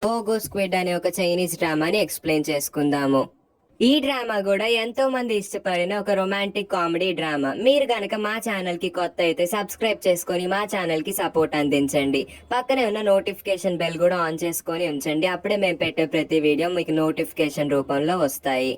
Pogo squid అనే ఒక Chinese డ్రామాని explain చేసుకుందాము. ఈ డ్రామా కూడా ఎంతో మంది ఇష్టపడిన ఒక రొమాంటిక్ కామెడీ డ్రామా. మీరు గనక మా ఛానల్ కి కొత్త అయితే సబ్స్క్రైబ్ చేసుకొని మా ఛానల్ కి సపోర్ట్ అందించండి. పక్కనే ఉన్న నోటిఫికేషన్ బెల్ కూడా ఆన్ చేసుకొని ఉంచండి. అప్పుడే మేము పెట్టే ప్రతి వీడియో మీకు నోటిఫికేషన్ రూపంలో వస్తాయి.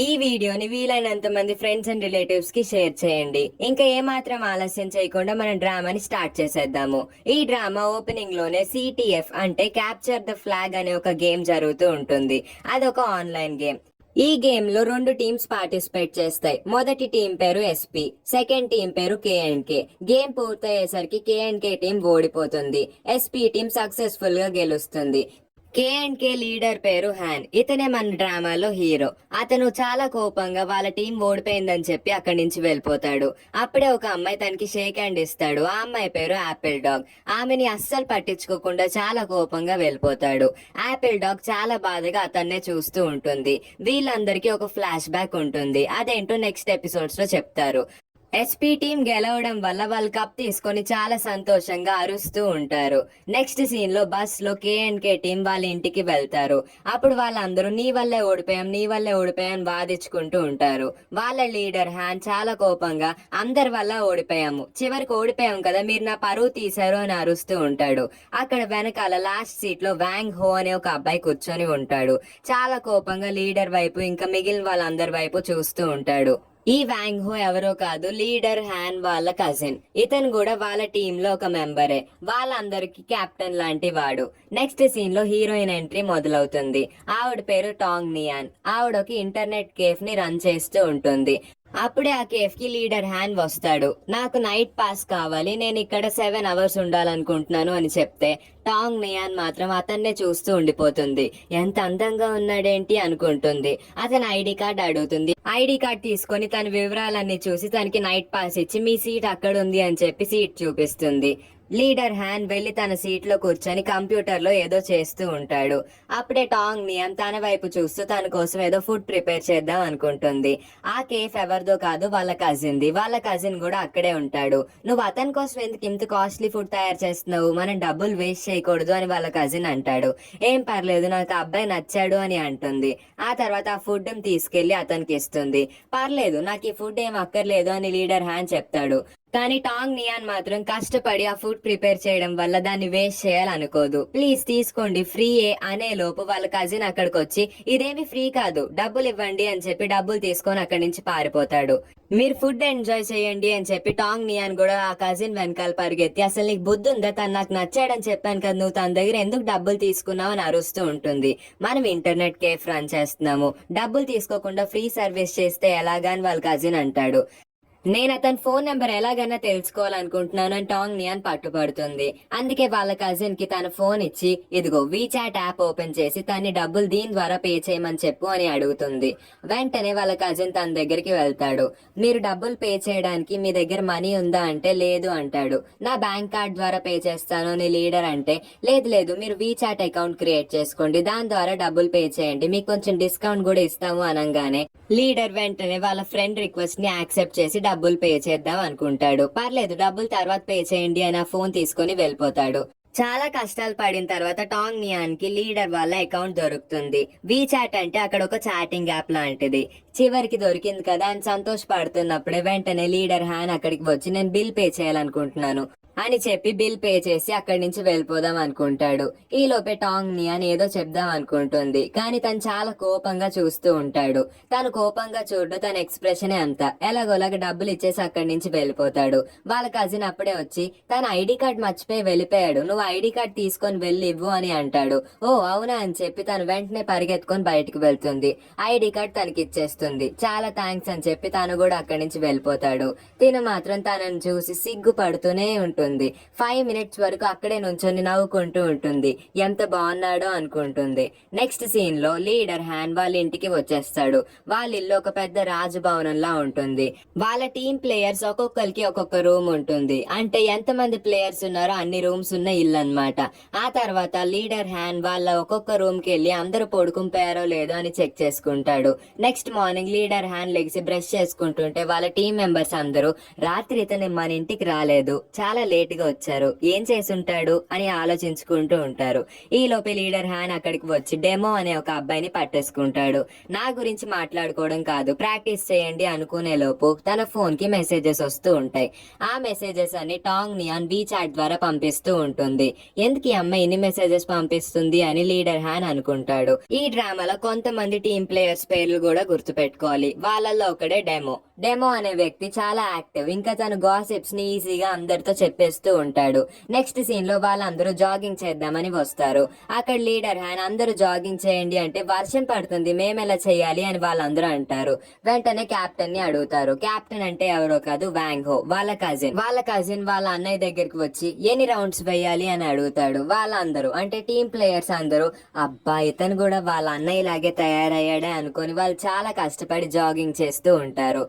ఈ వీడియోని వీలైనంత మంది ఫ్రెండ్స్ అండ్ రిలేటివ్స్ కి షేర్ చేయండి. ఇంకా ఏమాత్రం ఆలస్యం చేయకుండా మనం డ్రామాని స్టార్ట్ చేసేద్దాము. ఈ డ్రామా ఓపెనింగ్ లోనే సిటిఎఫ్ అంటే క్యాప్చర్ ద ఫ్లాగ్ అనే ఒక గేమ్ జరుగుతూ ఉంటుంది. అదొక ఆన్లైన్ గేమ్. ఈ గేమ్ లో 2 టీమ్స్ పార్టిసిపేట్ చేస్తాయి. మొదటి టీం పేరు ఎస్పీ, సెకండ్ టీం పేరు కేఎన్కే. గేమ్ పూర్తయ్యేసరికి కేఎన్కే టీం ఓడిపోతుంది, ఎస్పీ టీం సక్సెస్ఫుల్ గా గెలుస్తుంది. కేఎన్కే లీడర్ పేరు హ్యాన్. ఇతనే మన డ్రామాలో హీరో. అతను చాలా కోపంగా వాళ్ళ టీం ఓడిపోయిందని చెప్పి అక్కడి నుంచి వెళ్ళిపోతాడు. అప్పుడే ఒక అమ్మాయి తనకి షేక్ హ్యాండ్ ఇస్తాడు. ఆ అమ్మాయి పేరు యాపిల్ డాగ్. ఆమెని అస్సలు పట్టించుకోకుండా చాలా కోపంగా వెళ్ళిపోతాడు. యాపిల్ డాగ్ చాలా బాధగా అతన్నే చూస్తూ ఉంటుంది. వీళ్ళందరికీ ఒక ఫ్లాష్ బ్యాక్ ఉంటుంది. అదేంటో నెక్స్ట్ ఎపిసోడ్స్ లో చెప్తారు. ఎస్పీ టీం గెలవడం వల్ల వాళ్ళు కప్ తీసుకొని చాలా సంతోషంగా అరుస్తూ ఉంటారు. నెక్స్ట్ సీన్ లో బస్ లో కేఎన్కే టీం వాళ్ళ ఇంటికి వెళ్తారు. అప్పుడు వాళ్ళందరూ నీ వల్లే ఓడిపోయాం వాదించుకుంటూ ఉంటారు. వాళ్ళ లీడర్ హ్యాన్ చాలా కోపంగా అందరి వల్ల ఓడిపోయాము, చివరికి ఓడిపోయాం కదా, మీరు నా పరువు తీశారు అని అరుస్తూ ఉంటాడు. అక్కడ వెనకాల లాస్ట్ సీట్ లో వాంగ్ హో అనే ఒక అబ్బాయి కూర్చొని ఉంటాడు. చాలా కోపంగా లీడర్ వైపు ఇంకా మిగిలిన వాళ్ళందరి వైపు చూస్తూ ఉంటాడు. ఈ వాంగ్ హో ఎవరో కాదు, లీడర్ హ్యాన్ వాళ్ళ కజిన్. ఇతను కూడా వాళ్ళ టీమ్ లో ఒక మెంబరే. వాళ్ళందరికి కెప్టెన్ లాంటి వాడు. నెక్స్ట్ సీన్ లో హీరోయిన్ ఎంట్రీ మొదలవుతుంది. ఆవిడ పేరు టాంగ్ నియాన్. ఆవిడ ఒక ఇంటర్నెట్ కేఫ్ ని రన్ చేస్తూ ఉంటుంది. అప్పుడే ఆ కేఫ్ కి లీడర్ హ్యాన్ వస్తాడు. నాకు నైట్ పాస్ కావాలి, నేను ఇక్కడ 7 అవర్స్ ఉండాలనుకుంటున్నాను అని చెప్తే టాంగ్ నియాన్ మాత్రం అతన్నే చూస్తూ ఉండిపోతుంది. ఎంత అందంగా ఉన్నాడేంటి అనుకుంటుంది. అతను ఐడి కార్డ్ అడుగుతుంది. ఐడి కార్డ్ తీసుకొని తన వివరాలన్నీ చూసి తనకి నైట్ పాస్ ఇచ్చి మీ సీట్ అక్కడ ఉంది అని చెప్పి సీట్ చూపిస్తుంది. లీడర్ హ్యాన్ వెళ్లి తన సీట్ లో కూర్చొని కంప్యూటర్ లో ఏదో చేస్తూ ఉంటాడు. అప్పుడే టాంగ్ నియాన్ తన వైపు చూస్తూ తన కోసం ఏదో ఫుడ్ ప్రిపేర్ చేద్దాం అనుకుంటుంది. ఆ కేఫ్ ఎవరిదో కాదు, వాళ్ళ కజిన్ ది. వాళ్ళ కజిన్ కూడా అక్కడే ఉంటాడు. నువ్వు అతని కోసం ఎందుకు ఇంత కాస్ట్లీ ఫుడ్ తయారు చేస్తున్నావు, మనం డబ్బులు వేస్ట్ చేయకూడదు అని వాళ్ళ కజిన్ అంటాడు. ఏం పర్లేదు, నాకు ఆ అబ్బాయి నచ్చాడు అని అంటుంది. ఆ తర్వాత ఆ ఫుడ్ తీసుకెళ్లి అతనికి ఇస్తుంది. పర్లేదు, నాకు ఈ ఫుడ్ ఏం అక్కర్లేదు అని లీడర్ హ్యాన్ చెప్తాడు. కానీ టాంగ్ నియాన్ మాత్రం కష్టపడి ఆ ఫుడ్ ప్రిపేర్ చేయడం వల్ల దాన్ని వేస్ట్ చేయాలనుకోదు. ప్లీజ్ తీసుకోండి, ఫ్రీయే అనే లోపు వాళ్ళ కజిన్ అక్కడికి వచ్చి ఇదేమి ఫ్రీ కాదు, డబ్బులు ఇవ్వండి అని చెప్పి డబ్బులు తీసుకొని అక్కడి నుంచి పారిపోతాడు. మీరు ఫుడ్ ఎంజాయ్ చేయండి అని చెప్పి టాంగ్ నియాన్ కూడా ఆ కజిన్ వెనకాల పరిగెత్తి అసలు నీకు బుద్ధి ఉందా, తను నాకు నచ్చాడని చెప్పాను కదా, నువ్వు తన దగ్గర ఎందుకు డబ్బులు తీసుకున్నావు అని అరుస్తూ ఉంటుంది. మనం ఇంటర్నెట్ కేఫ్ రన్ చేస్తున్నాము, డబ్బులు తీసుకోకుండా ఫ్రీ సర్వీస్ చేస్తే ఎలాగా అని వాళ్ళ కజిన్ అంటాడు. నేను అతని ఫోన్ నెంబర్ ఎలాగైనా తెలుసుకోవాలనుకుంటున్నాను అని టాంగ్ నియాన్ పట్టుపడుతుంది. అందుకే వాళ్ళ కజిన్ కి తన ఫోన్ ఇచ్చి ఇదిగో వీచాట్ యాప్ ఓపెన్ చేసి తన్ని డబ్బులు దీని ద్వారా పే చేయమని చెప్పు అని అడుగుతుంది. వెంటనే వాళ్ళ కజిన్ తన దగ్గరికి వెళ్తాడు. మీరు డబ్బులు పే చేయడానికి మీ దగ్గర మనీ ఉందా అంటే లేదు అంటాడు. నా బ్యాంక్ కార్డ్ ద్వారా పే చేస్తాను అని లీడర్ అంటే లేదు మీరు వీచాట్ అకౌంట్ క్రియేట్ చేసుకోండి, దాని ద్వారా డబ్బులు పే చేయండి, మీకు కొంచెం డిస్కౌంట్ కూడా ఇస్తాము అనగానే లీడర్ వెంటనే వాళ్ళ ఫ్రెండ్ రిక్వెస్ట్ ని యాక్సెప్ట్ చేసి డబ్బులు పే చేద్దాం అనుకుంటాడు. పర్లేదు, డబ్బులు తర్వాత పే చేయండి అని ఆ ఫోన్ తీసుకుని వెళ్ళిపోతాడు. చాలా కష్టాలు పడిన తర్వాత టాంగ్ నియాన్ కి లీడర్ వాళ్ళ అకౌంట్ దొరుకుతుంది. వీచాట్ అంటే అక్కడ ఒక చాటింగ్ యాప్ లాంటిది. చివరికి దొరికింది కదా అని సంతోషపడుతున్నప్పుడే వెంటనే లీడర్ హ్యాన్ అక్కడికి వచ్చి నేను బిల్ పే చేయాలనుకుంటున్నాను అని చెప్పి బిల్ పే చేసి అక్కడి నుంచి వెళ్ళిపోదాం అనుకుంటాడు. ఈ లోపే టాంగ్ నియాన్ ఏదో చెప్దాం అనుకుంటుంది. కానీ తను చాలా కోపంగా చూస్తూ ఉంటాడు. తను కోపంగా చూడడం తన ఎక్స్ప్రెషనే అంత. ఎలాగోలాగా డబ్బులు ఇచ్చేసి అక్కడి నుంచి వెళ్ళిపోతాడు. వాళ్ళ కజిన్ అప్పుడే వచ్చి తన ఐడి కార్డ్ మర్చిపోయి వెళ్ళిపోయాడు, నువ్వు ఐడి కార్డ్ తీసుకొని వెళ్ళి ఇవ్వు అని అంటాడు. ఓ అవునా అని చెప్పి తను వెంటనే పరిగెత్తుకొని బయటకు వెళ్తుంది. ఐడి కార్డ్ తనకి ఇచ్చేస్తుంది. చాలా థ్యాంక్స్ అని చెప్పి తను కూడా అక్కడి నుంచి వెళ్ళిపోతాడు. తిను మాత్రం తనని చూసి సిగ్గుపడుతూనే ఉంటుంది. 5 మినిట్స్ వరకు అక్కడే నుంచొని నవ్వుకుంటూ ఉంటుంది. ఎంత బాగున్నాడో అనుకుంటుంది. నెక్స్ట్ సీన్ లో లీడర్ హ్యాన్ వాళ్ళ ఇంటికి వచ్చేస్తాడు. వాళ్ళ ఇల్లు ఒక పెద్ద రాజభవనంలా ఉంటుంది. వాళ్ళ టీం ప్లేయర్స్ ఒక్కొక్కరికి ఒక్కొక్క రూమ్ ఉంటుంది. అంటే ఎంతమంది ప్లేయర్స్ ఉన్నారో అన్ని రూమ్స్ ఉన్న ఇల్లు అన్నమాట. ఆ తర్వాత లీడర్ హ్యాన్ వాళ్ళ ఒక్కొక్క రూమ్ కి వెళ్ళి అందరూ పడుకుంపోయారో లేదో అని చెక్ చేసుకుంటాడు. నెక్స్ట్ మార్నింగ్ లీడర్ హ్యాన్ లెగిసి బ్రష్ చేసుకుంటుంటే వాళ్ళ టీం మెంబర్స్ అందరూ రాత్రి ఇతను మన ఇంటికి రాలేదు, చాలా లేట్ గా వచ్చారు, ఏం చేసుంటాడు అని ఆలోచించుకుంటూ ఉంటారు. ఈ లోపే లీడర్ హ్యాన్ అక్కడికి వచ్చి డెమో అనే ఒక అబ్బాయిని పట్టేసుకుంటాడు. నా గురించి మాట్లాడుకోవడం కాదు, ప్రాక్టీస్ చేయండి అనుకునే లోపు తన ఫోన్ కి మెసేజెస్ వస్తూ ఉంటాయి. ఆ మెసేజెస్ అన్ని టాంగ్ నియాన్ వీ చాట్ ద్వారా పంపిస్తూ ఉంటుంది. ఎందుకు ఈ అమ్మాయి ఇన్ని మెసేజెస్ పంపిస్తుంది అని లీడర్ హ్యాన్ అనుకుంటాడు. ఈ డ్రామాలో కొంతమంది టీమ్ ప్లేయర్స్ పేర్లు కూడా గుర్తు పెట్టుకోవాలి. వాళ్ళల్లో ఒకడే డెమో. డెమో అనే వ్యక్తి చాలా యాక్టివ్, ఇంకా తన గాసిప్స్ ని ఈజీగా అందరితో చెప్పేస్తూ ఉంటాడు. నెక్స్ట్ సీన్ లో వాళ్ళందరూ జాగింగ్ చేద్దామని వస్తారు. అక్కడ లీడర్ హ్యాన్ అందరూ జాగింగ్ చేయండి అంటే వర్షం పడుతుంది, మేమెలా చేయాలి అని వాళ్ళందరూ అంటారు. వెంటనే కెప్టెన్ ని అడుగుతారు. కెప్టెన్ అంటే ఎవరో కాదు, వాంగ్ హో, వాళ్ళ కజిన్ వాళ్ళ అన్నయ్య దగ్గరికి వచ్చి ఎన్ని రౌండ్స్ వేయాలి అని అడుగుతాడు. వాళ్ళందరూ అంటే టీమ్ ప్లేయర్స్ అందరూ అబ్బా ఇతను కూడా వాళ్ళ అన్నయ్య లాగే తయారయ్యాడే అనుకొని వాళ్ళు చాలా కష్టపడి జాగింగ్ చేస్తూ ఉంటారు.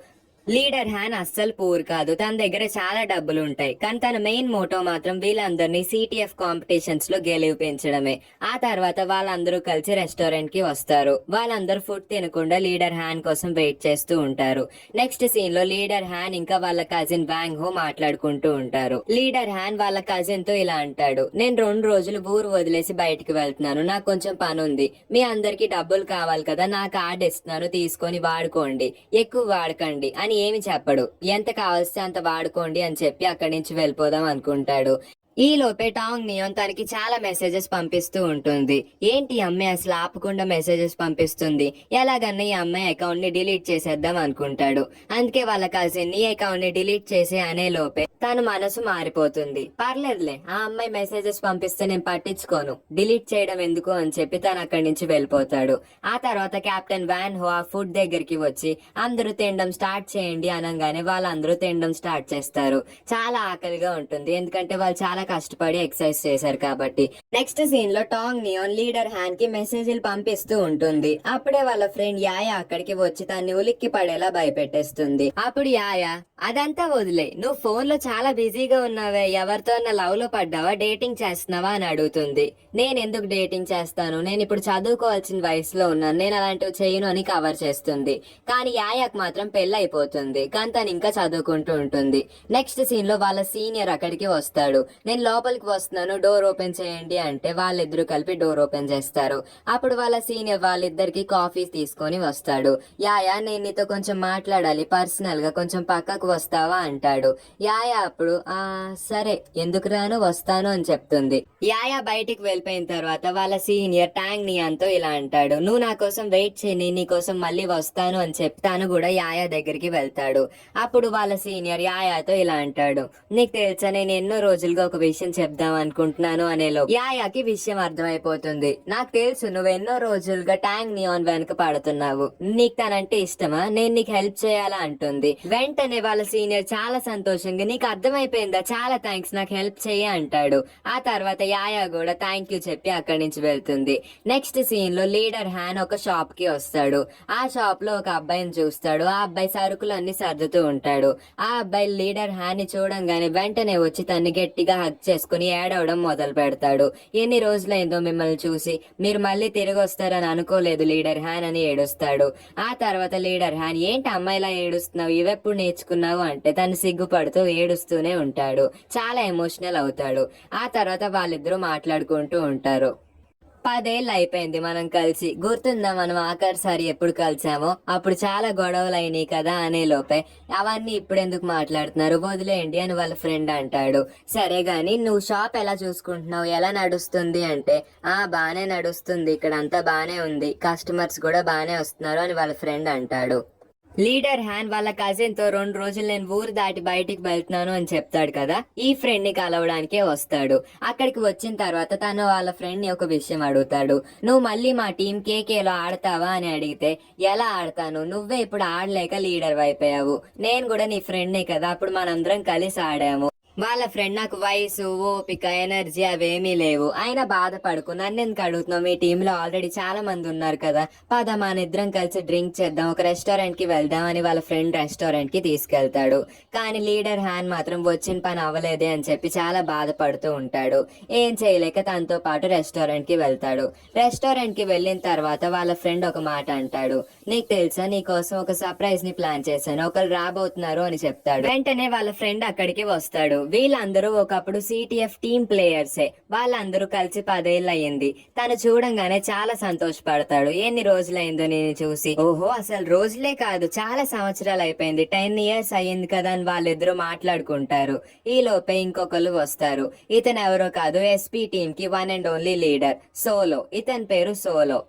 లీడర్ హ్యాన్ అస్సలు పూర్ కాదు, తన దగ్గర చాలా డబ్బులు ఉంటాయి. కానీ తన మెయిన్ మోటో మాత్రం వీళ్ళందరినీ సిటిఎఫ్ కాంపిటీషన్స్ లో గెలిపించడమే. ఆ తర్వాత వాళ్ళందరూ కలిసి రెస్టారెంట్ కి వస్తారు. వాళ్ళందరూ ఫుడ్ తినకుండా లీడర్ హ్యాన్ కోసం వెయిట్ చేస్తూ ఉంటారు. నెక్స్ట్ సీన్ లో లీడర్ హ్యాన్ ఇంకా వాళ్ళ కజిన్ వాంగ్ హో మాట్లాడుకుంటూ ఉంటారు. లీడర్ హ్యాన్ వాళ్ళ కజిన్ తో ఇలా అంటాడు, నేను 2 రోజులు ఊరు వదిలేసి బయటికి వెళ్తున్నాను, నాకు కొంచెం పని ఉంది. మీ అందరికి డబ్బులు కావాలి కదా, నా కార్డ్ ఇస్తున్నాను, తీసుకొని వాడుకోండి, ఎక్కువ వాడకండి అని ఏమి చెప్పడు. ఎంత కావలిస్తే అంత వాడుకోండి అని చెప్పి అక్కడి నుంచి వెళ్ళిపోదాం అనుకుంటాడు. ఈ లోపే టాంగ్ నియాన్ తనకి చాలా మెసేజెస్ పంపిస్తూ ఉంటుంది. ఏంటి అమ్మాయి అసలు ఆపకుండా మెసేజెస్ పంపిస్తుంది, ఎలాగన్నా ఈ అమ్మాయి అకౌంట్ ని డిలీట్ చేసేద్దాం అనుకుంటాడు. అందుకే వాళ్ళ కజిన్ నీ అకౌంట్ ని డిలీట్ చేసే అనే లోపే తన మనసు మారిపోతుంది. పర్లేదులే, ఆ అమ్మాయి మెసేజెస్ పంపిస్తే నేను పట్టించుకోను, డిలీట్ చేయడం ఎందుకు అని చెప్పి తను అక్కడి నుంచి వెళ్ళిపోతాడు. ఆ తర్వాత కెప్టెన్ వాన్ హో ఆ ఫుడ్ దగ్గరికి వచ్చి అందరూ తినడం స్టార్ట్ చేయండి అనగానే వాళ్ళందరూ తినడం స్టార్ట్ చేస్తారు. చాలా ఆకలిగా ఉంటుంది, ఎందుకంటే వాళ్ళు చాలా కష్టపడి ఎక్సర్సైజ్ చేశారు కాబట్టి. నెక్స్ట్ సీన్ లో టాంగ్ నియాన్ లీడర్ హ్యాన్ కి మెసేజ్లు పంపిస్తూ ఉంటుంది. అప్పుడే వాళ్ళ ఫ్రెండ్ యాయా అక్కడికి వచ్చి తన్ని ఉలిక్కి పడేలా భయపెట్టేస్తుంది. అప్పుడు యాయా, అదంతా వదిలే, నువ్వు ఫోన్ లో చాలా బిజీగా ఉన్నావే, ఎవరితో లవ్ లో పడ్డావా, డేటింగ్ చేస్తున్నావా అని అడుగుతుంది. నేను ఎందుకు డేటింగ్ చేస్తాను, నేను ఇప్పుడు చదువుకోవాల్సిన వయసులో ఉన్నాను, నేను అలాంటివి చేయను అని కవర్ చేస్తుంది. కానీ యాయాకు మాత్రం పెళ్లి అయిపోతుంది, కానీ తను ఇంకా చదువుకుంటూ ఉంటుంది. నెక్స్ట్ సీన్ లో వాళ్ళ సీనియర్ అక్కడికి వస్తాడు. నేను లోపలికి వస్తున్నాను, డోర్ ఓపెన్ చేయండి అంటే వాళ్ళిద్దరూ కలిపి డోర్ ఓపెన్ చేస్తారు. అప్పుడు వాళ్ళ సీనియర్ వాళ్ళిద్దరికి కాఫీ తీసుకొని వస్తాడు. యాయా, నేను నీతో కొంచెం మాట్లాడాలి పర్సనల్ గా, కొంచెం పక్కకు వస్తావా అంటాడు. యాయా అప్పుడు సరే ఎందుకు రాను, వస్తాను అని చెప్తుంది. యాయా బయటికి వెళ్ళిపోయిన తర్వాత వాళ్ళ సీనియర్ టాంగ్ నియాన్ తో ఇలా అంటాడు, నువ్వు నా కోసం వెయిట్ చేయని, నీ కోసం మళ్ళీ వస్తాను అని చెప్పి తను కూడా యాయా దగ్గరికి వెళ్తాడు. అప్పుడు వాళ్ళ సీనియర్ యాయాతో ఇలా అంటాడు, నీకు తెలుసా నేను ఎన్నో రోజులుగా ఒక విషయం చెప్దాం అనుకుంటున్నాను అనేలో యాయాకి విషయం అర్థమైపోతుంది. నాకు తెలుసు నువ్వు ఎన్నో రోజులుగా టాంగ్ నియాన్ వెనక పడుతున్నావు, నీకు తనంటే ఇష్టమా, నేను నీకు హెల్ప్ చేయాలా అంటుంది. వెంటనే వాళ్ళ సీనియర్ చాలా సంతోషంగా, నీకు అర్థమైపోయిందా, చాలా థ్యాంక్స్, నాకు హెల్ప్ చేయ అంటాడు. ఆ తర్వాత యాయా కూడా థ్యాంక్ యూ చెప్పి అక్కడి నుంచి వెళ్తుంది. నెక్స్ట్ సీన్ లో లీడర్ హ్యాన్ ఒక షాప్ కి వస్తాడు. ఆ షాప్ లో ఒక అబ్బాయిని చూస్తాడు. ఆ అబ్బాయి సరుకులు అన్ని సర్దుతూ ఉంటాడు. ఆ అబ్బాయి లీడర్ హ్యాన్ ని చూడంగానే వెంటనే వచ్చి తన్ని గట్టిగా హగ్ చేసుకుని ఏడవడం మొదలు పెడతాడు. ఎన్ని రోజులైందో మిమ్మల్ని చూసి, మీరు మళ్ళీ తిరిగి వస్తారని అనుకోలేదు లీడర్ హ్యాన్ అని ఏడుస్తాడు. ఆ తర్వాత లీడర్ హ్యాన్, ఏంటి అమ్మాయిలా ఏడుస్తున్నావు, ఇవెప్పుడు నేర్చుకున్నావు అంటే తను సిగ్గుపడుతూ ఏడుస్తూనే ఉంటాడు. చాలా ఎమోషనల్ అవుతాడు. ఆ తర్వాత వాళ్ళిద్దరూ మాట్లాడుకుంటూ ఉంటారు. 10 ఏళ్ళు అయిపోయింది మనం కలిసి, గుర్తుందా మనం ఆఖరిసారి ఎప్పుడు కలిసామో, అప్పుడు చాలా గొడవలు అయినాయి కదా అనే లోపే అవన్నీ ఇప్పుడెందుకు మాట్లాడుతున్నారు, వదిలేయండి అని వాళ్ళ ఫ్రెండ్ అంటాడు. సరే గాని నువ్వు షాప్ ఎలా చూసుకుంటున్నావు, ఎలా నడుస్తుంది అంటే, బానే నడుస్తుంది, ఇక్కడ అంతా బానే ఉంది, కస్టమర్స్ కూడా బానే వస్తున్నారు అని వాళ్ళ ఫ్రెండ్ అంటాడు. లీడర్ హ్యాన్ వాళ్ళ కజిన్ తో 2 రోజులు నేను ఊరు దాటి బయటికి వెళ్తున్నాను అని చెప్తాడు కదా. ఈ ఫ్రెండ్ ని కలవడానికే వస్తాడు. అక్కడికి వచ్చిన తర్వాత తను వాళ్ళ ఫ్రెండ్ ని ఒక విషయం అడుగుతాడు. నువ్వు మళ్ళీ మా టీం కేకేలో ఆడతావా అని అడిగితే, ఎలా ఆడతాను, నువ్వే ఇప్పుడు ఆడలేక లీడర్ అయిపోయావు, నేను కూడా నీ ఫ్రెండ్నే కదా, అప్పుడు మనందరం కలిసి ఆడాము. వాళ్ళ ఫ్రెండ్, నాకు వయసు, ఓపిక, ఎనర్జీ అవేమీ లేవు, అయినా బాధపడుకు, నన్ను ఎందుకు అడుగుతున్నావు, మీ టీంలో ఆల్రెడీ చాలా మంది ఉన్నారు కదా, పద మనిద్దరం కలిసి డ్రింక్ చేద్దాం, ఒక రెస్టారెంట్ కి వెళ్దాం అని వాళ్ళ ఫ్రెండ్ రెస్టారెంట్ కి తీసుకెళ్తాడు. కానీ లీడర్ హ్యాన్ మాత్రం వచ్చిన పని అవ్వలేదే అని చెప్పి చాలా బాధపడుతూ ఉంటాడు. ఏం చేయలేక తనతో పాటు రెస్టారెంట్ కి వెళ్తాడు. రెస్టారెంట్ కి వెళ్ళిన తర్వాత వాళ్ళ ఫ్రెండ్ ఒక మాట అంటాడు, నీకు తెలుసా నీ కోసం ఒక సర్ప్రైజ్ ని ప్లాన్ చేశాను, ఒకరు రాబోతున్నారు అని చెప్తాడు. వెంటనే వాళ్ళ ఫ్రెండ్ అక్కడికి వస్తాడు. వీళ్ళందరూ ఒకప్పుడు సిటిఎఫ్ టీమ్ ప్లేయర్సే. వాళ్ళందరూ కలిసి 10 ఏళ్ళు అయ్యింది. తను చూడంగానే చాలా సంతోషపడతాడు. ఎన్ని రోజులైందో నేను చూసి. ఓహో, అసలు రోజులే కాదు, చాలా సంవత్సరాలు అయిపోయింది, 10 ఇయర్స్ అయ్యింది కదా అని వాళ్ళిద్దరూ మాట్లాడుకుంటారు. ఈ లోపే ఇంకొకరు వస్తారు. ఇతను ఎవరో కాదు, ఎస్పీ టీమ్ కి one and only leader solo. ఇతని పేరు సోలో.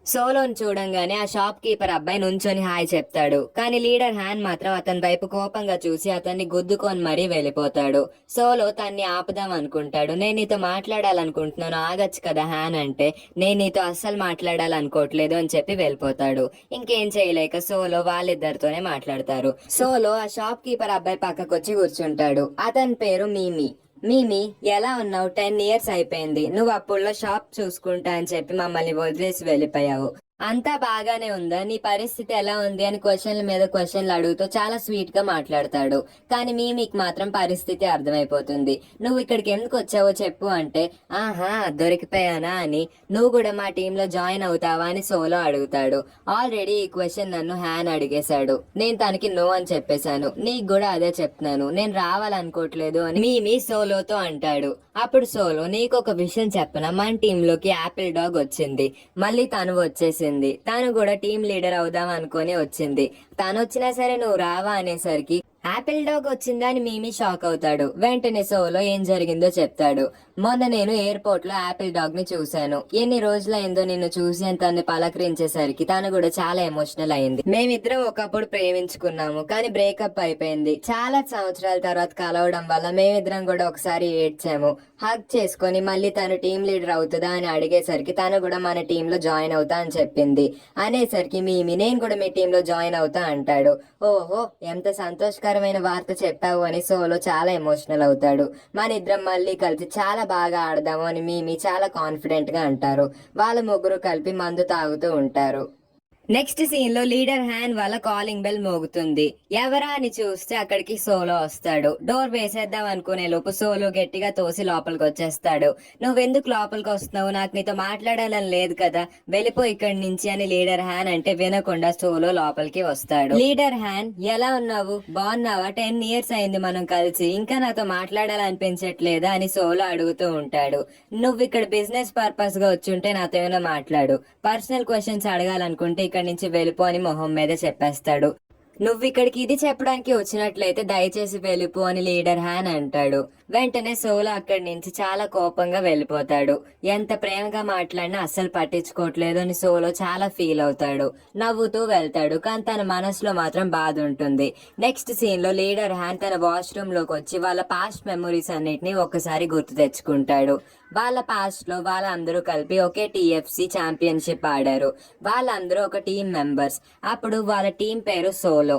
సోలోని చూడంగానే ఆ షాప్ కీపర్ అబ్బాయి నుంచొని హాయ్ చెప్తాడు. కానీ లీడర్ హ్యాన్ మాత్రం అతని వైపు కోపంగా చూసి అతన్ని గుద్దుకొని మరీ వెళ్ళిపోతాడు. సోలో తన్ని ఆపుదాం అనుకుంటాడు. నేను నీతో మాట్లాడాలనుకుంటున్నాను, ఆగచ్చు కదా హ్యాన్ అంటే. నేను నీతో అస్సలు మాట్లాడాలనుకోవట్లేదు అని చెప్పి వెళ్ళిపోతాడు. ఇంకేం చేయలేక సోలో వాళ్ళిద్దరితోనే మాట్లాడతారు. సోలో ఆ షాప్ కీపర్ అబ్బాయి పక్కకొచ్చి కూర్చుంటాడు. అతని పేరు మీమి. మీమి, ఎలా ఉన్నావు? 10 ఇయర్స్ అయిపోయింది. నువ్వు అప్పుల్లో షాప్ చూసుకుంటా అని చెప్పి మమ్మల్ని వదిలేసి వెళ్ళిపోయావు. అంతా బాగానే ఉందా? నీ పరిస్థితి ఎలా ఉంది అని క్వశ్చన్ల మీద క్వశ్చన్లు అడుగుతూ చాలా స్వీట్ గా మాట్లాడతాడు. కానీ మీమికి మాత్రం పరిస్థితి అర్థమైపోతుంది. నువ్వు ఇక్కడికి ఎందుకు వచ్చావో చెప్పు అంటే, ఆహా దొరికిపోయానా అని, నువ్వు కూడా మా టీంలో జాయిన్ అవుతావా అని సోలో అడుగుతాడు. ఆల్రెడీ ఈ క్వశ్చన్ నన్ను హ్యాన్ అడిగేశాడు. నేను తనకి నో అని చెప్పేశాను. నీకు కూడా అదే చెప్తున్నాను, నేను రావాలనుకోవట్లేదు అని మీమి సోలోతో అంటాడు. అప్పుడు సోలో, నీకు ఒక విషయం చెప్పనా, మన టీంలోకి యాపిల్ డాగ్ వచ్చింది. మళ్ళీ తను వచ్చేసి తను కూడా టీం లీడర్ అవుదాం అనుకుని వచ్చింది. తను వచ్చినా సరే నువ్వు రావా అనేసరికి యాపిల్ డాగ్ వచ్చిందా అని మీమి షాక్ అవుతాడు. వెంటనే సోలో ఏం జరిగిందో చెప్తాడు. మొన్న నేను ఎయిర్పోర్ట్ లో యాపిల్ డాగ్ ని చూశాను. ఎన్ని రోజులైందో నిన్ను చూసి అని తను పలకరించేసరికి తను కూడా చాలా ఎమోషనల్ అయింది. మేమిద్దరం ఒకప్పుడు ప్రేమించుకున్నాము, కానీ బ్రేకప్ అయిపోయింది. చాలా సంవత్సరాల తర్వాత కలవడం వల్ల మేమిద్దరం కూడా ఒకసారి ఏడ్చాము. హగ్ చేసుకుని మళ్ళీ తను టీం లీడర్ అవుతుందా అని అడిగేసరికి తను కూడా మన టీమ్ లో జాయిన్ అవుతా అని చెప్పింది. అనేసరికి మీమి, నేను కూడా మీ టీమ్ లో జాయిన్ అవుతా అంటాడు. ఓహో, ఎంత సంతోషకరమైన వార్త చెప్పావు అని సోలో చాలా ఎమోషనల్ అవుతాడు. మన ఇద్దరం మళ్ళీ కలిసి చాలా బాగా ఆడదాము అని మీమి చాలా కాన్ఫిడెంట్ గా అంటారు. వాళ్ళ ముగ్గురు కలిపి మందు తాగుతూ ఉంటారు. నెక్స్ట్ సీన్ లో లీడర్ హ్యాన్ వాళ్ళ కాలింగ్ బెల్ మోగుతుంది. ఎవరా అని చూస్తే అక్కడికి సోలో వస్తాడు. డోర్ వేసేద్దాం అనుకునే లోపు సోలో గట్టిగా తోసి లోపలికి వచ్చేస్తాడు. నువ్వెందుకు లోపలికి వస్తున్నావు? నాకు నీతో మాట్లాడాలని లేదు కదా, వెళ్ళిపో ఇక్కడి నుంచి అని లీడర్ హ్యాన్ అంటే వినకుండా సోలో లోపలికి వస్తాడు. లీడర్ హ్యాన్, ఎలా ఉన్నావు? బాగున్నావా? 10 ఇయర్స్ అయింది మనం కలిసి, ఇంకా నాతో మాట్లాడాలనిపించట్లేదా అని సోలో అడుగుతూ ఉంటాడు. నువ్వు ఇక్కడ బిజినెస్ పర్పస్ గా వచ్చుంటే నాతో ఏమైనా మాట్లాడు, పర్సనల్ క్వశ్చన్స్ అడగాలనుకుంటే ఇక్కడి నుంచి వెళ్ళిపో అని మొహం మీద చెప్పేస్తాడు. నువ్వు ఇక్కడికి ఇది చెప్పడానికి వచ్చినట్లయితే దయచేసి వెళ్ళిపో అని లీడర్ హ్యాన్ అంటాడు. వెంటనే సోలో అక్కడి నుంచి చాలా కోపంగా వెళ్ళిపోతాడు. ఎంత ప్రేమగా మాట్లాడినా అస్సలు పట్టించుకోవట్లేదు అని సోలో చాలా ఫీల్ అవుతాడు. నవ్వుతూ వెళ్తాడు, కానీ తన మనసులో మాత్రం బాధ ఉంటుంది. నెక్స్ట్ సీన్ లో లీడర్ హ్యాన్ తన వాష్రూమ్ లోకి వచ్చి వాళ్ళ పాస్ట్ మెమొరీస్ అన్నిటిని ఒక్కసారి గుర్తు తెచ్చుకుంటాడు. వాళ్ళ పాస్ట్ లో వాళ్ళందరూ కలిపి ఒకే టీఎఫ్సి ఛాంపియన్షిప్ ఆడారు. వాళ్ళందరూ ఒక టీం మెంబర్స్. అప్పుడు వాళ్ళ టీం పేరు సోలో.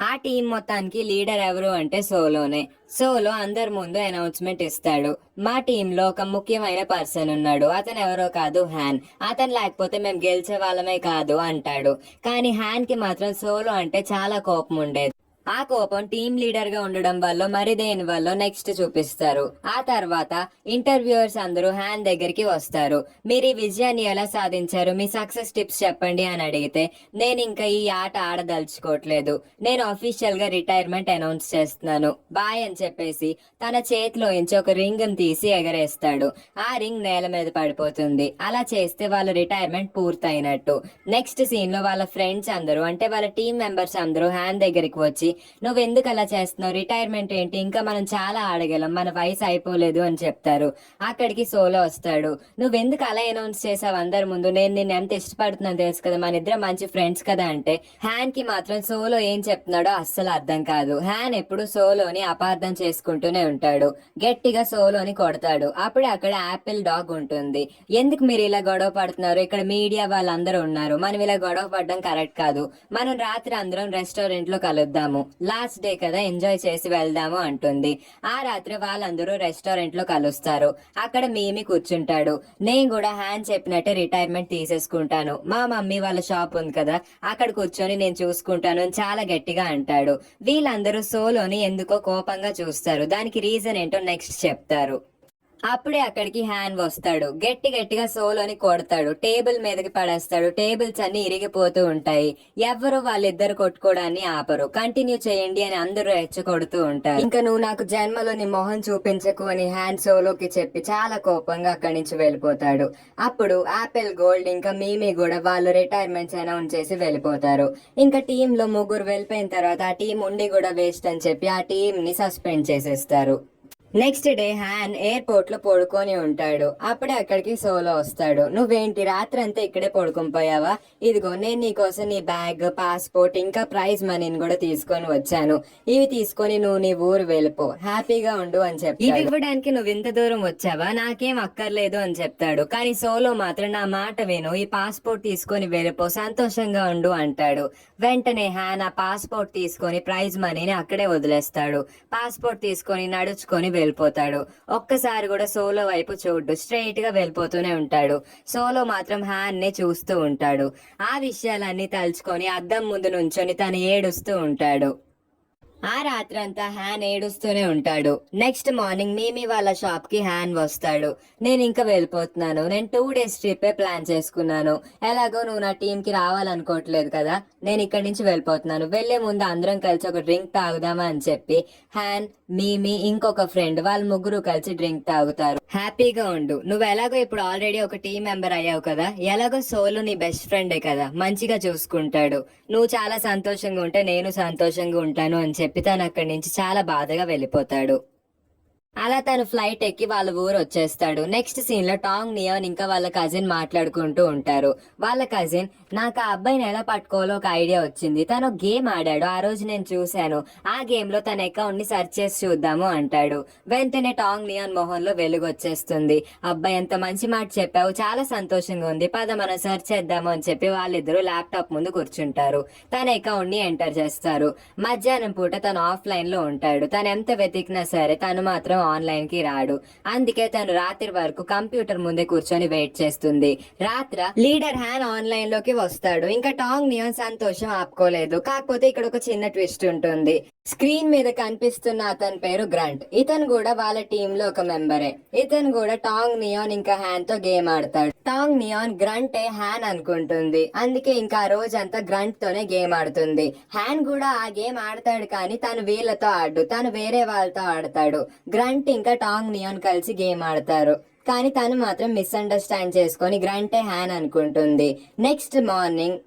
ఆ టీం మొత్తానికి లీడర్ ఎవరు అంటే సోలోనే. సోలో అందరి ముందు అనౌన్స్మెంట్ ఇస్తాడు. మా టీంలో ఒక ముఖ్యమైన పర్సన్ ఉన్నాడు, అతను ఎవరో కాదు హ్యాన్. అతను లేకపోతే మేము గెలిచే వాళ్ళమే కాదు అంటాడు. కానీ హ్యాన్ కి మాత్రం సోలో అంటే చాలా కోపం ఉండేది. ఆ కోపం టీం లీడర్ గా ఉండడం వల్ల మరి దేని వల్ల నెక్స్ట్ చూపిస్తారు. ఆ తర్వాత ఇంటర్వ్యూయర్స్ అందరూ హ్యాన్ దగ్గరికి వస్తారు. మీరు ఈ విజయాన్ని ఎలా సాధించారు, మీ సక్సెస్ టిప్స్ చెప్పండి అని అడిగితే, నేను ఇంకా ఈ ఆట ఆడదలుచుకోవట్లేదు, నేను అఫీషియల్ గా రిటైర్మెంట్ అనౌన్స్ చేస్తున్నాను, బాయ్ అని చెప్పేసి తన చేతిలో నుంచి ఒక రింగ్ తీసి ఎగరేస్తాడు. ఆ రింగ్ నేల మీద పడిపోతుంది. అలా చేస్తే వాళ్ళ రిటైర్మెంట్ పూర్తయినట్టు. నెక్స్ట్ సీన్ లో వాళ్ళ ఫ్రెండ్స్ అందరూ అంటే వాళ్ళ టీం మెంబర్స్ అందరూ హ్యాన్ దగ్గరికి వచ్చి, నువ్వెందుకు అలా చేస్తున్నావు, రిటైర్మెంట్ ఏంటి, ఇంకా మనం చాలా ఆడగలం, మన వయసు అయిపోలేదు అని చెప్తారు. అక్కడికి సోలో వస్తాడు. నువ్వెందుకు అలా అనౌన్స్ చేసావు అందరి ముందు, నేను నిన్ను ఎంత ఇష్టపడుతున్నాను తెలుసు కదా, మన ఇద్దరం మంచి ఫ్రెండ్స్ కదా అంటే హ్యాన్ కి మాత్రం సోలో ఏం చెప్తున్నాడో అస్సలు అర్థం కాదు. హ్యాన్ ఎప్పుడు సోలోని అపార్థం చేసుకుంటూనే ఉంటాడు. గట్టిగా సోలోని కొడతాడు. అప్పుడే అక్కడ యాపిల్ డాగ్ ఉంటుంది. ఎందుకు మీరు ఇలా గొడవ పడుతున్నారు, ఇక్కడ మీడియా వాళ్ళందరూ ఉన్నారు, మనం ఇలా గొడవ పడడం కరెక్ట్ కాదు, మనం రాత్రి అందరం రెస్టారెంట్ లో కలుద్దాము, లాస్ట్ డే కదా, ఎంజాయ్ చేసి వెళ్దాము అంటుంది. ఆ రాత్రి వాళ్ళందరూ రెస్టారెంట్ లో కలుస్తారు. అక్కడ మీమి కూర్చుంటాడు. నేను కూడా హ్యాన్ చెప్పినట్టే రిటైర్మెంట్ తీసేసుకుంటాను, మా మమ్మీ వాళ్ళ షాప్ ఉంది కదా, అక్కడ కూర్చొని నేను చూసుకుంటాను అని చాలా గట్టిగా అంటాడు. వీళ్ళందరూ సోలోని ఎందుకో కోపంగా చూస్తారు. దానికి రీజన్ ఏంటో నెక్స్ట్ చెప్తారు. అప్పుడే అక్కడికి హ్యాన్ వస్తాడు. గట్టిగా సోలోని కొడతాడు. టేబుల్ మీదకి పడేస్తాడు. టేబుల్స్ అన్ని ఇరిగిపోతూ ఉంటాయి. ఎవ్వరు వాళ్ళిద్దరు కొట్టుకోవడాన్ని ఆపరు. కంటిన్యూ చేయండి అని అందరూ రెచ్చగొడుతూ ఉంటారు. ఇంకా నువ్వు నాకు జన్మలో నీ మొహం చూపించకు అని హ్యాన్ సోలోకి చెప్పి చాలా కోపంగా అక్కడి నుంచి వెళ్ళిపోతాడు. అప్పుడు యాపిల్ గోల్డ్ ఇంకా మీమీ కూడా వాళ్ళు రిటైర్మెంట్స్ అనౌన్స్ చేసి వెళ్ళిపోతారు. ఇంకా టీమ్ లో ముగ్గురు వెళ్ళిపోయిన తర్వాత ఆ టీం ఉండి కూడా వేస్ట్ అని చెప్పి ఆ టీం ని సస్పెండ్ చేసేస్తారు. నెక్స్ట్ డే హ్యాన్ ఎయిర్పోర్ట్ లో పడుకొని ఉంటాడు. అప్పుడే అక్కడికి సోలో వస్తాడు. నువ్వేంటి రాత్రి అంతా ఇక్కడే పడుకొని పోయావా? ఇదిగో నేను నీకోసం నీ బ్యాగ్, పాస్పోర్ట్ ఇంకా ప్రైజ్ మనీని కూడా తీసుకొని వచ్చాను. ఇవి తీసుకొని నువ్వు నీ ఊరు వెళ్ళిపో, హ్యాపీగా ఉండు అని చెప్పి ఇవి ఇవ్వడానికి నువ్వు ఇంత దూరం వచ్చావా? నాకేం అక్కర్లేదు అని చెప్తాడు. కానీ సోలో మాత్రం నా మాట విను, ఈ పాస్పోర్ట్ తీసుకొని వెళ్ళిపో, సంతోషంగా ఉండు అంటాడు. వెంటనే హ్యాన్ ఆ పాస్పోర్ట్ తీసుకొని ప్రైజ్ మనీని అక్కడే వదిలేస్తాడు. పాస్పోర్ట్ తీసుకొని నడుచుకొని వెళ్ళిపోతాడు. ఒక్కసారి కూడా సోలో వైపు చూడ్డు, స్ట్రైట్ గా వెళ్ళిపోతూనే ఉంటాడు. సోలో మాత్రం హ్యాన్ ని చూస్తూ ఉంటాడు. ఆ విషయాలన్నీ తలుచుకొని అద్దం ముందు నుంచొని తను ఏడుస్తూ ఉంటాడు. ఆ రాత్రంతా హ్యాన్ ఏడుస్తూనే ఉంటాడు. నెక్స్ట్ మార్నింగ్ మీమీ వాళ్ళ షాప్ కి హ్యాన్ వస్తాడు. నేను ఇంకా వెళ్ళిపోతున్నాను, నేను 2 days ట్రిప్ ప్లాన్ చేసుకున్నాను. ఎలాగో నువ్వు నా టీం కి రావాలనుకోవట్లేదు కదా, నేను ఇక్కడి నుంచి వెళ్ళిపోతున్నాను. వెళ్లే ముందు అందరం కలిసి ఒక డ్రింక్ తాగుదామా అని చెప్పి హ్యాన్, మీమీ ఇంకొక ఫ్రెండ్ వాళ్ళు ముగ్గురు కలిసి డ్రింక్ తాగుతారు. హ్యాపీగా ఉండు, నువ్వు ఎలాగో ఇప్పుడు ఆల్రెడీ ఒక టీం మెంబర్ అయ్యావు కదా, ఎలాగో సోలో నీ బెస్ట్ ఫ్రెండే కదా, మంచిగా చూసుకుంటాడు. నువ్వు చాలా సంతోషంగా ఉంటే నేను సంతోషంగా ఉంటాను అని చెప్పి తను అక్కడి నుంచి చాలా బాధగా వెళ్ళిపోతాడు. అలా తను ఫ్లైట్ ఎక్కి వాళ్ళ ఊరు వచ్చేస్తాడు. నెక్స్ట్ సీన్ లో టాంగ్, నియాన్ ఇంకా వాళ్ళ కజిన్ మాట్లాడుకుంటూ ఉంటారు. వాళ్ళ కజిన్, నాకు ఆ అబ్బాయిని ఎలా పట్టుకోవాలో ఒక ఐడియా వచ్చింది. తను గేమ్ ఆడాడు, ఆ రోజు నేను చూశాను. ఆ గేమ్ లో తన అకౌంట్ ని సెర్చ్ చేసి చూద్దాము అంటాడు. వెంటనే టాంగ్, నియాన్ మొహంలో వెలుగు వచ్చేస్తుంది. అబ్బాయి ఎంత మంచి మాట చెప్పావు, చాలా సంతోషంగా ఉంది, పద మనం సెర్చ్ చేద్దాము అని చెప్పి వాళ్ళిద్దరూ ల్యాప్టాప్ ముందు కూర్చుంటారు. తన అకౌంట్ ని ఎంటర్ చేస్తారు. మధ్యాహ్నం పూట తను ఆఫ్లైన్ లో ఉంటాడు. తను ఎంత వెతికినా సరే తను మాత్రం ఆన్లైన్ కి రాడు. అందుకే తను రాత్రి వరకు కంప్యూటర్ ముందే కూర్చొని వెయిట్ చేస్తుంది. రాత్ర లీడర్ హ్యాన్ ఆన్లైన్ లోకి వస్తాడు. ఇంకా టాంగ్, నియాన్ సంతోషం ఆపుకోలేదు. కాకపోతే ఇక్కడ ఒక చిన్న ట్విస్ట్ ఉంటుంది. స్క్రీన్ మీద కనిపిస్తున్న అతని పేరు గ్రంట్. ఇతను కూడా వాళ్ళ టీమ్ లో ఒక మెంబరే. ఇతను కూడా టాంగ్, నియాన్ ఇంకా హ్యాన్ తో గేమ్ ఆడతాడు. టాంగ్, నియాన్ గ్రంటే హ్యాన్ అనుకుంటుంది. అందుకే ఇంకా ఆ రోజంతా గ్రంట్ తోనే గేమ్ ఆడుతుంది. హ్యాన్ కూడా ఆ గేమ్ ఆడతాడు, కానీ తను వీళ్ళతో ఆడు, తను వేరే వాళ్ళతో ఆడతాడు. గ్రంట్ ఇంకా టాంగ్, నియాన్ కలిసి గేమ్ ఆడతారు. కానీ తను మాత్రం మిస్అండర్స్టాండ్ చేసుకొని గ్రంటే హ్యాన్ అనుకుంటుంది. నెక్స్ట్ మార్నింగ్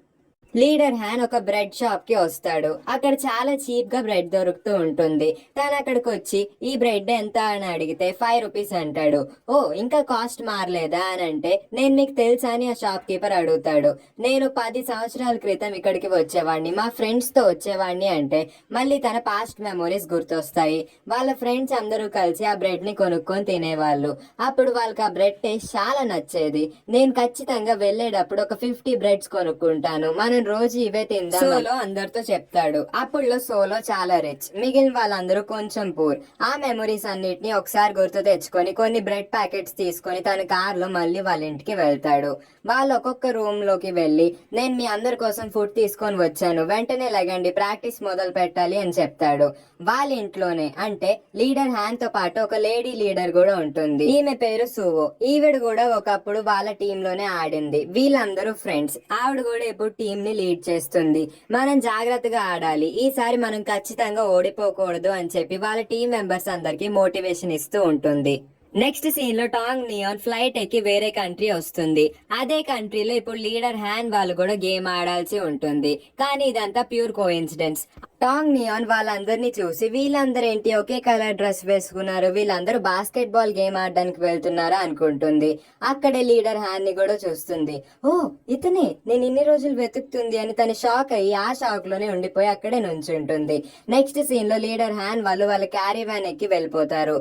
లీడర్ హ్యాన్ ఒక బ్రెడ్ షాప్ కి వస్తాడు. అక్కడ చాలా చీప్ గా బ్రెడ్ దొరుకుతూ ఉంటుంది. తను అక్కడికి వచ్చి ఈ బ్రెడ్ ఎంత అని అడిగితే 5 రూపీస్ అంటాడు. ఓ, ఇంకా కాస్ట్ మారలేదా అని అంటే, నేను నీకు తెలుసా అని ఆ షాప్ కీపర్ అడుగుతాడు. నేను 10 సంవత్సరాల క్రితం ఇక్కడికి వచ్చేవాడిని, మా ఫ్రెండ్స్ తో వచ్చేవాడిని అంటే మళ్ళీ తన పాస్ట్ మెమోరీస్ గుర్తొస్తాయి. వాళ్ళ ఫ్రెండ్స్ అందరూ కలిసి ఆ బ్రెడ్ ని కొనుక్కొని తినేవాళ్ళు. అప్పుడు వాళ్ళకి ఆ బ్రెడ్ టేస్ట్ చాలా నచ్చేది. నేను ఖచ్చితంగా వెళ్ళేటప్పుడు ఒక 50 బ్రెడ్స్ కొనుక్కుంటాను, మనం రోజు ఇవే తిందాం సోలో అందరితో చెప్తాడు. అప్పుడులో సోలో చాలా రిచ్, మిగిలిన వాళ్ళందరూ కొంచెం పూర్. ఆ మెమరీస్ అన్నిటిని ఒకసారి గుర్తు తెచ్చుకొని కొన్ని బ్రెడ్ ప్యాకెట్స్ తీసుకొని తన కార్ లో మళ్ళీ వాళ్ళ ఇంటికి వెళ్తాడు. వాళ్ళు ఒక్కొక్క రూమ్ లోకి వెళ్లి, నేను మీ అందరి కోసం ఫుడ్ తీసుకొని వచ్చాను, వెంటనే లెగండి, ప్రాక్టీస్ మొదలు పెట్టాలి అని చెప్తాడు. వాళ్ళ ఇంట్లోనే, అంటే లీడర్ హ్యాన్ తో పాటు ఒక లేడీ లీడర్ కూడా ఉంటుంది. ఈమె పేరు సువో. ఈవిడ కూడా ఒకప్పుడు వాళ్ళ టీమ్ లోనే ఆడింది. వీళ్ళందరూ ఫ్రెండ్స్. ఆవిడ కూడా ఇప్పుడు టీమ్ ని లీడ్ చేస్తుంది. మనం జాగ్రత్తగా ఆడాలి, ఈసారి మనం ఖచ్చితంగా ఓడిపోకూడదు అని చెప్పి వాళ్ళ టీం మెంబర్స్ అందరికి మోటివేషన్ ఇస్తూ ఉంటుంది. నెక్స్ట్ సీన్ లో టాంగ్, నియాన్ ఫ్లైట్ ఎక్కి వేరే కంట్రీ వస్తుంది. అదే కంట్రీలో ఇప్పుడు లీడర్ హ్యాన్ వాళ్ళు కూడా గేమ్ ఆడాల్సి ఉంటుంది. కానీ ఇదంతా ప్యూర్ కోఇన్సిడెన్స్. టాంగ్, నియాన్ వాళ్ళందరినీ చూసి వీళ్ళందరేంటి ఒకే కలర్ డ్రెస్ వేసుకున్నారు, వీళ్ళందరూ బాస్కెట్ బాల్ గేమ్ ఆడడానికి వెళ్తున్నారా అనుకుంటుంది. అక్కడే లీడర్ హ్యాన్ ని కూడా చూస్తుంది. ఓ, ఇతనే నేను ఇన్ని రోజులు వెతుకుతుంది అని తన షాక్ అయ్యి ఆ షాక్ లోనే ఉండిపోయి అక్కడే నుంచుంటుంది. నెక్స్ట్ సీన్ లో లీడర్ హ్యాన్ వాళ్ళు వాళ్ళ క్యారీ వ్యాన్ ఎక్కి వెళ్ళిపోతారు.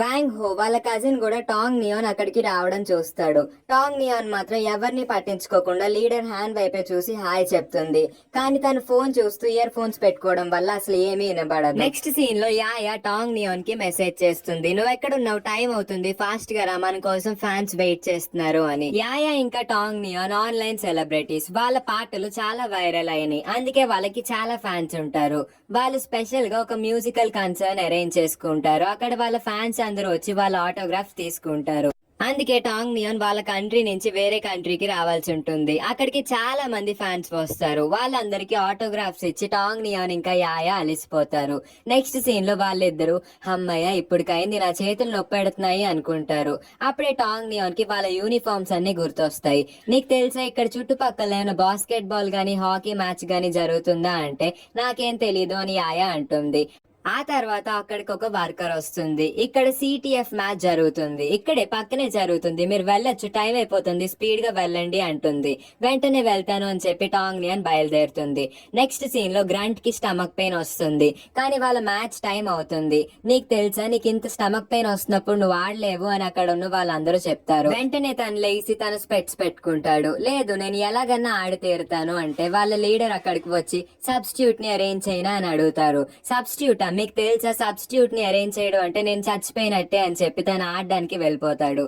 వాంగ్ హో వాళ్ళ కజిన్ కూడా టాంగ్, నియాన్ అక్కడికి రావడం చూస్తాడు. టాంగ్, నియాన్ మాత్రం ఎవరిని పట్టించుకోకుండా లీడర్ హ్యాన్ వైపే చూసి హాయ్ చెప్తుంది. కానీ తను ఫోన్ చూస్తూ ఇయర్ ఫోన్స్ పెట్టుకోవడం వల్ల అసలు ఏమీ వినబడదు. నెక్స్ట్ సీన్ లో యాయా టాంగ్, నియాన్ కి మెసేజ్ చేస్తుంది. నువ్వు ఎక్కడున్నావు, టైం అవుతుంది, ఫాస్ట్ గా రా, మన కోసం ఫ్యాన్స్ వెయిట్ చేస్తున్నారు అని. యాయా ఇంకా టాంగ్, నియాన్ ఆన్లైన్ సెలబ్రిటీస్. వాళ్ళ పాటలు చాలా వైరల్ అయినాయి, అందుకే వాళ్ళకి చాలా ఫ్యాన్స్ ఉంటారు. వాళ్ళు స్పెషల్ గా ఒక మ్యూజికల్ కన్సర్న్ అరేంజ్ చేసుకుంటారు. అక్కడ వాళ్ళ ఫ్యాన్స్ ఫ్యాన్స్ అందరూ వచ్చి వాళ్ళ ఆటోగ్రాఫ్స్ తీసుకుంటారు. అందుకే టాంగ్ నియాన్ వాళ్ళ కంట్రీ నుంచి వేరే కంట్రీకి రావాల్సి ఉంటుంది. అక్కడికి చాలా మంది ఫ్యాన్స్ వస్తారు. వాళ్ళందరికీ ఆటోగ్రాఫ్స్ ఇచ్చి టాంగ్ నియాన్ ఇంకా యాయా అలిసిపోతారు. నెక్స్ట్ సీన్ లో వాళ్ళిద్దరు అమ్మయ్య ఇప్పటికైంది, నా చేతులు నొప్పెడుతున్నాయి అనుకుంటారు. అప్పుడే టాంగ్ నియాన్ కి వాళ్ళ యూనిఫామ్స్ అన్ని గుర్తొస్తాయి. నీకు తెలుసా ఇక్కడ చుట్టుపక్కల ఏమైనా బాస్కెట్ బాల్ గానీ హాకీ మ్యాచ్ గానీ జరుగుతుందా అంటే నాకేం తెలీదు అని యాయా అంటుంది. ఆ తర్వాత అక్కడికి ఒక వర్కర్ వస్తుంది. ఇక్కడ సిటిఎఫ్ మ్యాచ్ జరుగుతుంది, ఇక్కడే పక్కనే జరుగుతుంది, మీరు వెళ్ళొచ్చు, టైం అయిపోతుంది, స్పీడ్ గా వెళ్ళండి అంటుంది. వెంటనే వెళ్తాను అని చెప్పి టాంగ్ నియాన్ బయలుదేరుతుంది. నెక్స్ట్ సీన్ లో గ్రంట్ కి స్టమక్ పెయిన్ వస్తుంది, కానీ వాళ్ళ మ్యాచ్ టైం అవుతుంది. నీకు తెలుసా నీకు ఇంత స్టమక్ పెయిన్ వస్తున్నప్పుడు నువ్వు ఆడలేవు అని అక్కడ ఉన్న వాళ్ళందరూ చెప్తారు. వెంటనే తను లేచి తను స్పెట్స్ పెట్టుకుంటాడు. లేదు నేను ఎలాగన్నా ఆడి తీరుతాను అంటే వాళ్ళ లీడర్ అక్కడికి వచ్చి సబ్స్టిట్యూట్ ని అరేంజ్ చేయనా అని అడుగుతారు. సబ్స్టిట్యూట్ మీకు తెలుసా సబ్స్టిట్యూట్ ని అరేంజ్ చేయడం అంటే నేను చచ్చిపోయినట్టే అని చెప్పి తను ఆడడానికి వెళ్ళిపోతాడు.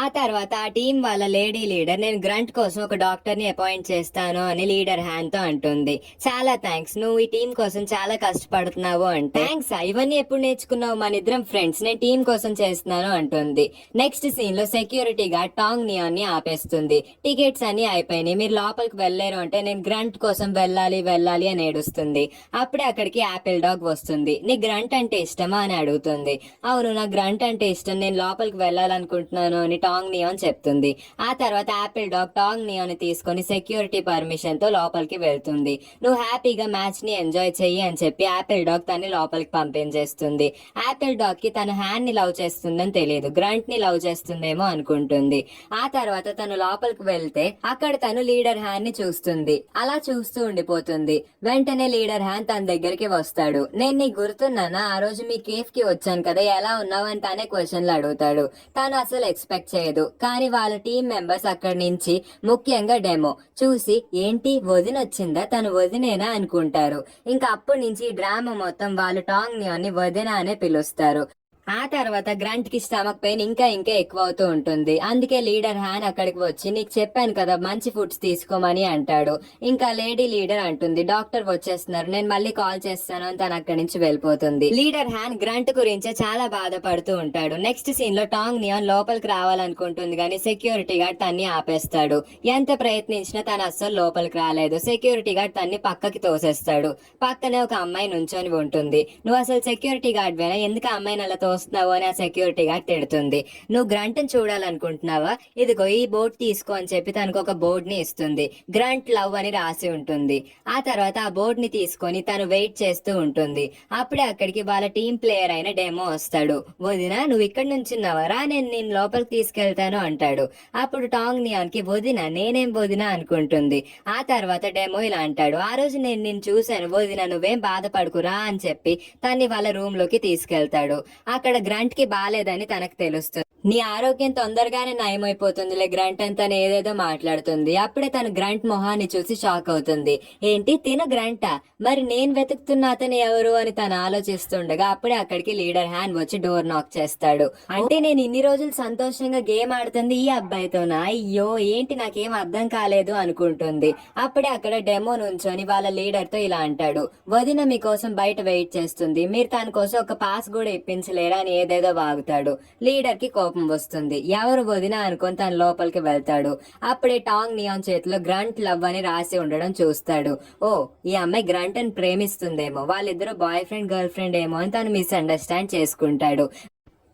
ఆ తర్వాత ఆ టీం వాళ్ళ లేడీ లీడర్ నేను గ్రంట్ కోసం ఒక డాక్టర్ ని అపాయింట్ చేస్తాను అని లీడర్ హ్యాన్ తో అంటుంది. చాలా థ్యాంక్స్, నువ్వు ఈ టీం కోసం చాలా కష్టపడుతున్నావు అంటే. థ్యాంక్స్ ఇవన్నీ ఎప్పుడు నేర్చుకున్నావు, మన ఇద్దరం ఫ్రెండ్స్, నేను టీం కోసం చేస్తున్నాను అంటుంది. నెక్స్ట్ సీన్ లో సెక్యూరిటీ గార్డ్ టాంగ్ నియాన్ ని ఆపేస్తుంది. టికెట్స్ అన్ని అయిపోయినాయి, మీరు లోపలికి వెళ్ళలేరు అంటే నేను గ్రంట్ కోసం వెళ్ళాలి వెళ్ళాలి అని ఏడుస్తుంది. అప్పుడే అక్కడికి యాపిల్ డాగ్ వస్తుంది. నీ గ్రంట్ అంటే ఇష్టమా అని అడుగుతుంది. అవును నా గ్రంట్ అంటే ఇష్టం, నేను లోపలికి వెళ్ళాలనుకుంటున్నాను అని టాంగ్ నియాన్ చెప్తుంది. ఆ తర్వాత యాపిల్ డాగ్ టాంగ్ నియాన్ తీసుకొని సెక్యూరిటీ పర్మిషన్ తో లోపలికి వెళ్తుంది. నువ్వు హ్యాపీగా మ్యాచ్ ని ఎంజాయ్ చెయ్యి అని చెప్పి యాపిల్ డాగ్ తన్ని లోపలికి పంపించేస్తుంది. యాపిల్ డాగ్ కి తన హ్యాండ్ ని లవ్ చేస్తుందని తెలియదు, గ్రంట్ ని లవ్ చేస్తుందేమో అనుకుంటుంది. ఆ తర్వాత తను లోపలికి వెళ్తే అక్కడ తను లీడర్ హ్యాండ్ ని చూస్తుంది. అలా చూస్తూ ఉండిపోతుంది. వెంటనే లీడర్ హ్యాండ్ తన దగ్గరికి వస్తాడు. నేను నీకు గుర్తున్నానా, ఆ రోజు మీ కేఫ్ కి వచ్చాను కదా, ఎలా ఉన్నావు అని తనే క్వశ్చన్లు అడుగుతాడు. తను అసలు ఎక్స్పెక్ట్ చేయదు. కానీ వాళ్ళ టీం మెంబర్స్ అక్కడి నుంచి ముఖ్యంగా డెమో చూసి ఏంటి వదినొచ్చిందా, తను వదినేనా అనుకుంటారు. ఇంకా అప్పటి నుంచి ఈ డ్రామా మొత్తం వాళ్ళు టాంగ్ నియాన్ ని వదిన అనే పిలుస్తారు. ఆ తర్వాత గ్రంట్ కి స్టమక్ పెయిన్ ఇంకా ఎక్కువ అవుతూ ఉంటుంది. అందుకే లీడర్ హ్యాన్ అక్కడికి వచ్చి నీకు చెప్పాను కదా మంచి ఫుడ్స్ తీసుకోమని అంటాడు. ఇంకా లేడీ లీడర్ అంటుంది డాక్టర్ వచ్చేస్తున్నారు, నేను మళ్ళీ కాల్ చేస్తాను అని తను అక్కడి నుంచి వెళ్ళిపోతుంది. లీడర్ హ్యాన్ గ్రంట్ గురించే చాలా బాధపడుతూ ఉంటాడు. నెక్స్ట్ సీన్ లో టాంగ్ నియాన్ లోపలికి రావాలనుకుంటుంది కానీ సెక్యూరిటీ గార్డ్ తన్ని ఆపేస్తాడు. ఎంత ప్రయత్నించినా తను అస్సలు లోపలికి రాలేదు. సెక్యూరిటీ గార్డ్ తన్ని పక్కకి తోసేస్తాడు. పక్కనే ఒక అమ్మాయి నుంచొని ఉంటుంది. నువ్వు అసలు సెక్యూరిటీ గార్డ్ వేనా, ఎందుకు ఆ అమ్మాయిని అలా వస్తున్నావు అని ఆ సెక్యూరిటీ గార్డ్ తిడుతుంది. నువ్వు గ్రంట్ ని చూడాలనుకుంటున్నావా, ఇదిగో ఈ బోర్డు తీసుకో అని చెప్పి తనకు ఒక బోర్డు ని ఇస్తుంది. గ్రంట్ లవ్ అని రాసి ఉంటుంది. ఆ తర్వాత ఆ బోర్డు ని తీసుకొని తను వెయిట్ చేస్తూ ఉంటుంది. అప్పుడే అక్కడికి వాళ్ళ టీం ప్లేయర్ అయిన డెమో వస్తాడు. వదినా నువ్వు ఇక్కడ నుంచున్నావరా, నేను నేను లోపలికి తీసుకెళ్తాను అంటాడు. అప్పుడు టాంగ్ నియాన్ కి వదినా, నేనేం వదినా అనుకుంటుంది. ఆ తర్వాత డెమో ఇలా అంటాడు, ఆ రోజు నేను నిన్ను చూశాను వదినా, నువ్వేం బాధపడుకురా అని చెప్పి తన్ని వాళ్ళ రూమ్ లోకి తీసుకెళ్తాడు. అక్కడ గ్రంట్ కి బాలేదని తనకు తెలుస్తుంది. నీ ఆరోగ్యం తొందరగానే నయమైపోతుందిలే గ్రంట్ అని తను ఏదేదో మాట్లాడుతుంది. అప్పుడే తను గ్రంట్ మొహాన్ని చూసి షాక్ అవుతుంది. ఏంటి తిన గ్రంటా, మరి నేను వెతుకుతున్న అతను ఎవరు అని తను ఆలోచిస్తుండగా అప్పుడే అక్కడికి లీడర్ హ్యాన్ వచ్చి డోర్ నాక్ చేస్తాడు. అంటే నేను ఇన్ని రోజులు సంతోషంగా గేమ్ ఆడుతుంది ఈ అబ్బాయితోనా, అయ్యో ఏంటి నాకేం అర్థం కాలేదు అనుకుంటుంది. అప్పుడే అక్కడ డెమో నుంచొని వాళ్ళ లీడర్ తో ఇలా అంటాడు, వదిన మీకోసం బయట వెయిట్ చేస్తుంది, మీరు తన కోసం ఒక పాస్ కూడా ఇప్పించలేరా అని ఏదేదో వాగుతాడు. లీడర్ కి కోపం వస్తుంది. ఎవరు వదినా అనుకొని తన లోపలికి వెళ్తాడు. అప్పుడే టాంగ్ నియాన్ చేతిలో గ్రంట్ లవ్ అని రాసి ఉండడం చూస్తాడు. ఓ ఈ అమ్మాయి గ్రంట్ అని ప్రేమిస్తుందేమో, వాళ్ళిద్దరు బాయ్ ఫ్రెండ్ గర్ల్ ఫ్రెండ్ ఏమో అని తను మిస్అండర్స్టాండ్ చేసుకుంటాడు.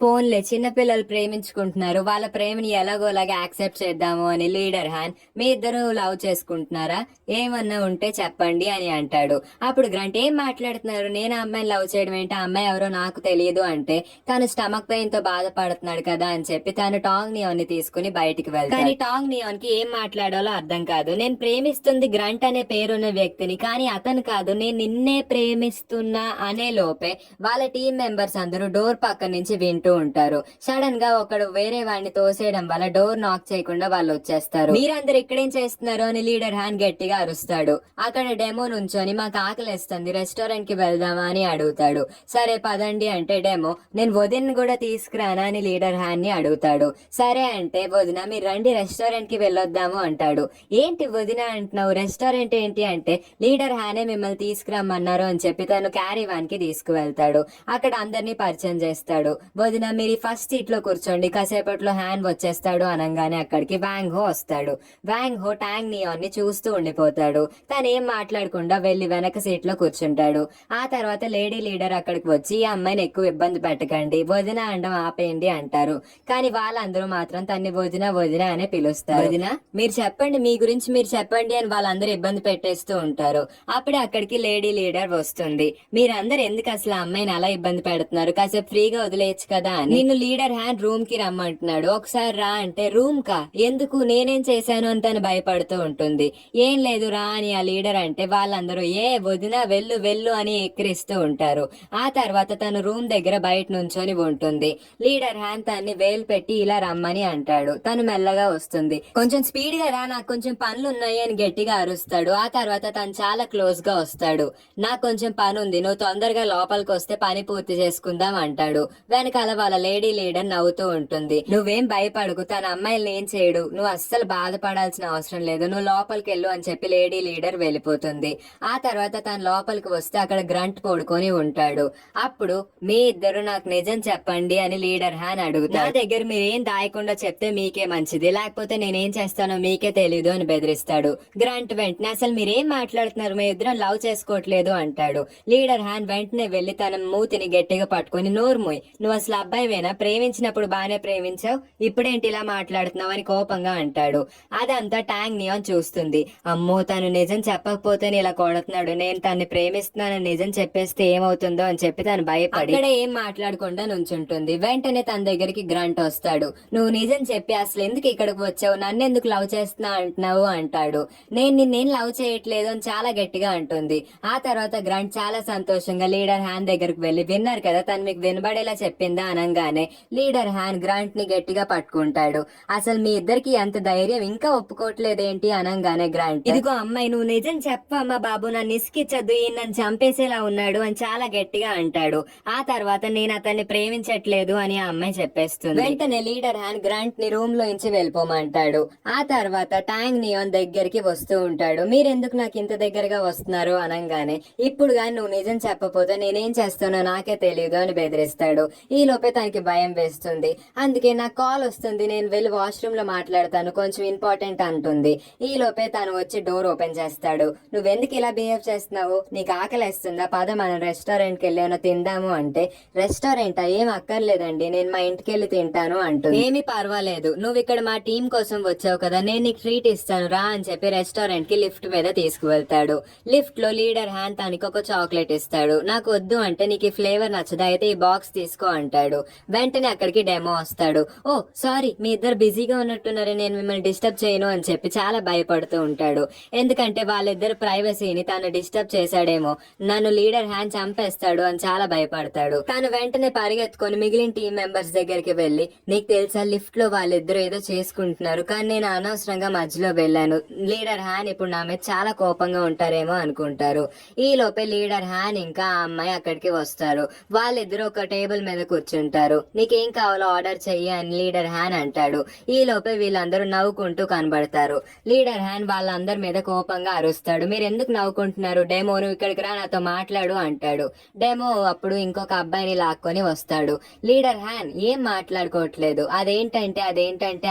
పోన్లే చిన్నపిల్లలు ప్రేమించుకుంటున్నారు, వాళ్ళ ప్రేమని ఎలాగోలాగా యాక్సెప్ట్ చేద్దాము అని లీడర్ హ్యాన్ మీ ఇద్దరు లవ్ చేసుకుంటున్నారా, ఏమన్నా ఉంటే చెప్పండి అని అంటాడు. అప్పుడు గ్రంట్ ఏం మాట్లాడుతున్నారు, నేను ఆ అమ్మాయిని లవ్ చేయడం ఏంటి, ఆ అమ్మాయి ఎవరో నాకు తెలియదు అంటే తను స్టమక్ పెయిన్ తో బాధపడుతున్నాడు కదా అని చెప్పి తను టాంగ్ నియాన్ ని తీసుకుని బయటికి వెళ్తాడు. కానీ టాంగ్ నియాన్ కి ఏం మాట్లాడాలో అర్థం కాదు. నేను ప్రేమిస్తుంది గ్రంట్ అనే పేరున్న వ్యక్తిని, కానీ అతను కాదు, నేను నిన్నే ప్రేమిస్తున్నా అనే లోపే వాళ్ళ టీం మెంబర్స్ అందరూ డోర్ పక్క నుంచి వింటూ ఉంటారు. సడన్ గా ఒకడు వేరే వాడిని తోసేయడం వల్ల డోర్ నాక్ చేయకుండా వాళ్ళు వచ్చేస్తారు. మీరందరు ఇక్కడేం చేస్తున్నారు అని లీడర్ హ్యాన్ గట్టిగా అరుస్తాడు. అక్కడ డెమో నుంచొని మాకు ఆకలిస్తుంది, రెస్టారెంట్ కి వెళ్దామా అని అడుగుతాడు. సరే పదండి అంటే డెమో నేను వదిన కూడా తీసుకురానా అని లీడర్ హ్యాన్ ని అడుగుతాడు. సరే అంటే వదిన మీరు రండి రెస్టారెంట్ కి వెళ్ళొద్దాము అంటాడు. ఏంటి వదిన అంటున్నావు, రెస్టారెంట్ ఏంటి అంటే లీడర్ హ్యానే మిమ్మల్ని తీసుకురమ్మన్నారు అని చెప్పి తను క్యారీవాన్ కి తీసుకువెళ్తాడు. అక్కడ అందరినీ పరిచయం చేస్తాడు. వదిన వదిన మీరు ఫస్ట్ సీట్ లో కూర్చోండి, కాసేపట్లో హ్యాన్ వచ్చేస్తాడు అనగానే అక్కడికి వ్యాంగ్ హో వస్తాడు. వ్యాంగ్ హో ట్యాంగ్ నియాన్ ని చూస్తూ ఉండిపోతాడు. తను ఏం మాట్లాడకుండా వెళ్లి వెనక సీట్ లో కూర్చుంటాడు. ఆ తర్వాత లేడీ లీడర్ అక్కడికి వచ్చి ఈ అమ్మాయిని ఎక్కువ ఇబ్బంది పెట్టకండి, వదిన అనడం ఆపేయండి అంటారు. కానీ వాళ్ళందరూ మాత్రం తన్ని వదిన వదిన అనే పిలుస్తారు. వదిన మీరు చెప్పండి, మీ గురించి మీరు చెప్పండి అని వాళ్ళందరూ ఇబ్బంది పెట్టేస్తూ ఉంటారు. అప్పుడే అక్కడికి లేడీ లీడర్ వస్తుంది. మీరందరూ ఎందుకు అసలు ఆ అమ్మాయిని అలా ఇబ్బంది పెడుతున్నారు, కాసేపు ఫ్రీగా వదిలేయచ్చు కదా అని. నిన్ను లీడర్ హ్యాండ్ రూమ్ కి రమ్మంటున్నాడు, ఒకసారి రా అంటే రూమ్ కా ఎందుకు, నేనేం చేశాను అని తను భయపడుతూ ఉంటుంది. ఏం లేదు రా అని ఆ లీడర్ అంటే వాళ్ళందరూ వదిన వెళ్ళు వెళ్ళు అని ఎక్కిరిస్తూ ఉంటారు. ఆ తర్వాత తను రూమ్ దగ్గర బయట నుంచొని ఉంటుంది. లీడర్ హ్యాండ్ తన్ని వేలు పెట్టి ఇలా రమ్మని అంటాడు. తను మెల్లగా వస్తుంది. కొంచెం స్పీడ్ గా రా, నాకు కొంచెం పనులు ఉన్నాయి అని గట్టిగా అరుస్తాడు. ఆ తర్వాత తను చాలా క్లోజ్ గా వస్తాడు. నాకు కొంచెం పని ఉంది, నువ్వు తొందరగా లోపలికి వస్తే పని పూర్తి చేసుకుందాం అంటాడు. వెనకాల వాళ్ళ లేడీ లీడర్ నవ్వుతూ ఉంటుంది. నువ్వేం భయపడకు, తన అమ్మాయిల్ని ఏం చేయడు, నువ్వు అస్సలు బాధపడాల్సిన అవసరం లేదు, నువ్వు లోపలికి వెళ్ళు అని చెప్పి లేడీ లీడర్ వెళ్ళిపోతుంది. ఆ తర్వాత తను లోపలికి వస్తే అక్కడ గ్రంట్ పడుకొని ఉంటాడు. అప్పుడు మీ ఇద్దరు నాకు నిజం చెప్పండి అని లీడర్ హ్యాన్ అడుగుతాడు. నా దగ్గర మీరేం దాయకుండా చెప్తే మీకే మంచిది, లేకపోతే నేనేం చేస్తానో మీకే తెలీదు అని బెదిరిస్తాడు. గ్రంట్ వెంటనే అసలు మీరేం మాట్లాడుతున్నారు, మీ ఇద్దరం లవ్ చేసుకోవట్లేదు అంటాడు. లీడర్ హ్యాన్ వెంటనే వెళ్లి తన మూతిని గట్టిగా పట్టుకుని నోర్మోయ్, నువ్వు అసలు అబ్బాయివేనా, ప్రేమించినప్పుడు బానే ప్రేమించావు, ఇప్పుడేంటి ఇలా మాట్లాడుతున్నావు అని కోపంగా అంటాడు. అదంతా ట్యాంగ్ నియాన్ చూస్తుంది. అమ్మో తను నిజం చెప్పకపోతే ఇలా కొడుతున్నాడు, నేను తన్ని ప్రేమిస్తున్నానని నిజం చెప్పేస్తే ఏమవుతుందో అని చెప్పి తను భయపడి అక్కడ ఏం మాట్లాడకుండా నుంచుంటుంది. వెంటనే తన దగ్గరికి గ్రంట్ వస్తాడు. నువ్వు నిజం చెప్పి అసలు ఎందుకు ఇక్కడికి వచ్చావు, నన్ను ఎందుకు లవ్ చేస్తున్నా అంటున్నావు అంటాడు. నేను నిన్నేం లవ్ చేయట్లేదు అని చాలా గట్టిగా అంటుంది. ఆ తర్వాత గ్రంట్ చాలా సంతోషంగా లీడర్ హ్యాన్ దగ్గరకు వెళ్లి, విన్నారు కదా తను మీకు వినబడేలా చెప్పిందా అనగానే లీడర్ హ్యాన్ గ్రాంట్ ని గట్టిగా పట్టుకుంటాడు. అసలు మీ ఇద్దరికి ఎంత ధైర్యం, ఇంకా ఒప్పుకోవట్లేదేంటి అనగానే గ్రాంట్, ఇదిగో అమ్మాయి నువ్వు నిజం చెప్పమ్మా బాబు, నన్ను ఇసుకిచ్చద్దు, ఈయన నన్ను చంపేసేలా ఉన్నాడు అని చాలా గట్టిగా అంటాడు. ఆ తర్వాత నేను అతన్ని ప్రేమించట్లేదు అని ఆ అమ్మాయి చెప్పేస్తుంది. వెంటనే లీడర్ హ్యాన్ గ్రాంట్ ని రూమ్ లో నుంచి వెళ్ళిపోమంటాడు. ఆ తర్వాత ట్యాంగ్ నియాన్ దగ్గరికి వస్తూ ఉంటాడు. మీరెందుకు నాకు ఇంత దగ్గరగా వస్తున్నారు అనగానే, ఇప్పుడు గాని నువ్వు నిజం చెప్పపోతే నేనేం చేస్తానో నాకే తెలియదు అని బెదిరిస్తాడు. ఈ లోపే తనకి భయం వేస్తుంది. అందుకే నాకు కాల్ వస్తుంది, నేను వెళ్ళి వాష్రూమ్ లో మాట్లాడతాను, కొంచెం ఇంపార్టెంట్ అంటుంది. ఈ లోపే తను వచ్చి డోర్ ఓపెన్ చేస్తాడు. నువ్వెందుకు ఇలా బిహేవ్ చేస్తున్నావు, నీకు ఆకలిస్తుందా, పద మనం రెస్టారెంట్ కి వెళ్ళి తిందాము అంటే, రెస్టారెంటా, ఏం అక్కర్లేదండి, నేను మా ఇంటికి వెళ్ళి తింటాను అంటుంది. ఏమీ పర్వాలేదు, నువ్వు ఇక్కడ మా టీం కోసం వచ్చావు కదా, నేను నీకు ట్రీట్ ఇస్తాను రా అని చెప్పి రెస్టారెంట్ కి లిఫ్ట్ మీద తీసుకువెళ్తాడు. లిఫ్ట్ లో లీడర్ హ్యాన్ తనకి ఒక చాక్లెట్ ఇస్తాడు. నాకు వద్దు అంటే, నీకు ఈ ఫ్లేవర్ నచ్చదా, అయితే ఈ బాక్స్ తీసుకో అంటాడు. వెంటనే అక్కడికి డెమో వస్తాడు. ఓ సారీ, మీ ఇద్దరు బిజీగా ఉన్నట్టున్నారు, నేను మిమ్మల్ని డిస్టర్బ్ చేయను అని చెప్పి చాలా భయపడుతూ ఉంటాడు. ఎందుకంటే వాళ్ళిద్దరు ప్రైవసీని తను డిస్టర్బ్ చేశాడేమో, నన్ను లీడర్ హ్యాన్ చంపేస్తాడు అని చాలా భయపడతాడు. తను వెంటనే పరిగెత్తుకొని మిగిలిన టీం మెంబర్స్ దగ్గరికి వెళ్లి, నీకు తెలుసా లిఫ్ట్ లో వాళ్ళిద్దరు ఏదో చేసుకుంటున్నారు, కానీ నేను అనవసరంగా మధ్యలో వెళ్ళాను, లీడర్ హ్యాన్ ఇప్పుడు నా మీద చాలా కోపంగా ఉంటారేమో అనుకుంటారు. ఈ లోపే లీడర్ హ్యాన్ ఇంకా ఆ అమ్మాయి అక్కడికి వస్తారు. వాళ్ళిద్దరు ఒక టేబుల్ మీద కూర్చుంటారు. నీకేం కావాలో ఆర్డర్ చెయ్యి అని లీడర్ హ్యాన్ అంటాడు. ఈ లోపే వీళ్ళందరూ నవ్వుకుంటూ కనబడతారు. లీడర్ హ్యాన్ వాళ్ళందరి మీద కోపంగా అరుస్తాడు. మీరు ఎందుకు నవ్వుకుంటున్నారు, డెమో నువ్వు ఇక్కడికి రా, నాతో మాట్లాడు అంటాడు. డెమో అప్పుడు ఇంకొక అబ్బాయిని లాక్కొని వస్తాడు. లీడర్ హ్యాన్ ఏం మాట్లాడుకోవట్లేదు, అదేంటంటే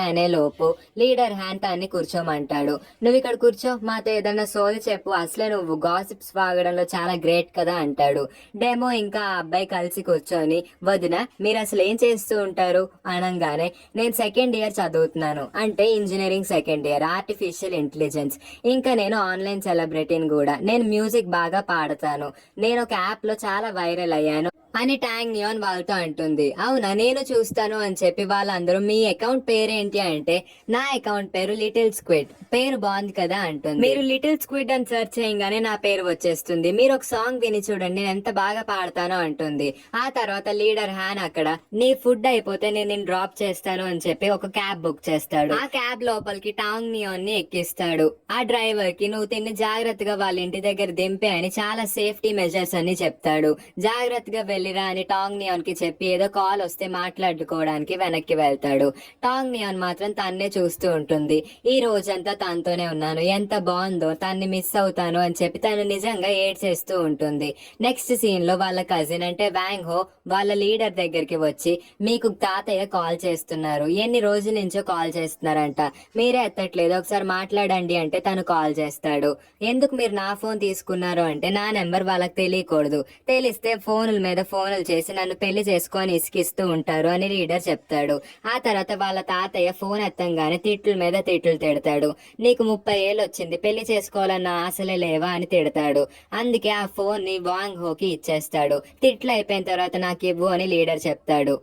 అనే లోపు లీడర్ హ్యాన్ తన్ని కూర్చోమంటాడు. నువ్వు ఇక్కడ కూర్చో, మాతో ఏదన్నా సోది చెప్పు, అసలే నువ్వు గాసిప్స్ వాగడంలో చాలా గ్రేట్ కదా అంటాడు. డెమో ఇంకా ఆ అబ్బాయి కలిసి కూర్చొని, వదిన మీరు అసలు ఏం చేస్తూ ఉంటారు అనగానే, నేను సెకండ్ ఇయర్ చదువుతున్నాను, అంటే engineering second year, artificial intelligence, ఇంకా నేను ఆన్లైన్ సెలబ్రిటీని కూడా, నేను మ్యూజిక్ బాగా పాడతాను, నేను ఒక యాప్ లో చాలా వైరల్ అయ్యాను అని ట్యాంగ్ నియాన్ వాళ్ళతో అంటుంది. అవునా, నేను చూస్తాను అని చెప్పి వాళ్ళందరూ, మీ అకౌంట్ పేరేంటి అంటే, నా అకౌంట్ పేరు లిటిల్ స్క్విడ్, పేరు బాగుంది కదా అంటుంది. మీరు లిటిల్ స్క్విడ్ అని సెర్చ్ చేయగానే నా పేరు వచ్చేస్తుంది, మీరు ఒక సాంగ్ విని చూడండి, నేను ఎంత బాగా పాడతానో అంటుంది. ఆ తర్వాత లీడర్ హ్యాన్ అక్కడ, నీ ఫుడ్ అయిపోతే నేను నిన్ను డ్రాప్ చేస్తాను అని చెప్పి ఒక క్యాబ్ బుక్ చేస్తాడు. ఆ క్యాబ్ లోపలికి టాంగ్ నియాన్ ని ఎక్కిస్తాడు. ఆ డ్రైవర్ కి నువ్వు తిని జాగ్రత్తగా వాళ్ళ ఇంటి దగ్గర దింపే అని చాలా సేఫ్టీ మెజర్స్ అని చెప్తాడు. జాగ్రత్తగా వెళ్లి వెళ్ళిరా అని టాంగ్ నియాన్ కి చెప్పి ఏదో కాల్ వస్తే మాట్లాడుకోవడానికి వెనక్కి వెళ్తాడు. టాంగ్ నియాన్ మాత్రం తన్నే చూస్తూ ఉంటుంది. ఈ రోజంతా తనతోనే ఉన్నాను, ఎంత బాగుందో, తన్ని మిస్ అవుతాను అని చెప్పి తను నిజంగా ఏడ్చేస్తూ ఉంటుంది. నెక్స్ట్ సీన్ లో వాళ్ళ కజిన్ అంటే వాంగ్ హో వాళ్ళ లీడర్ దగ్గరికి వచ్చి, మీకు తాతయ్య కాల్ చేస్తున్నారు, ఎన్ని రోజుల నుంచో కాల్ చేస్తున్నారంట, మీరే ఎత్తట్లేదు, ఒకసారి మాట్లాడండి అంటే తను కాల్ చేస్తాడు. ఎందుకు మీరు నా ఫోన్ తీసుకున్నారు అంటే, నా నెంబర్ వాళ్ళకి తెలియకూడదు, తెలిస్తే ఫోనుల మీద ఫోనులు చేసి నన్ను పెళ్లి చేసుకొని ఇసికిస్తూ ఉంటారు అని లీడర్ చెప్తాడు. ఆ తర్వాత వాళ్ళ తాతయ్య ఫోన్ ఎత్తంగానే తిట్ల మీద తిట్లు తిడతాడు. నీకు 30 ఏళ్ళు వచ్చింది, పెళ్లి చేసుకోవాలన్న ఆశలే లేవా అని తిడతాడు. అందుకే ఆ ఫోన్ ని వాంగ్ హోకి ఇచ్చేస్తాడు. తిట్లు అయిపోయిన తర్వాత నాకు ఇవ్వు అని లీడర్ చెప్తాడు.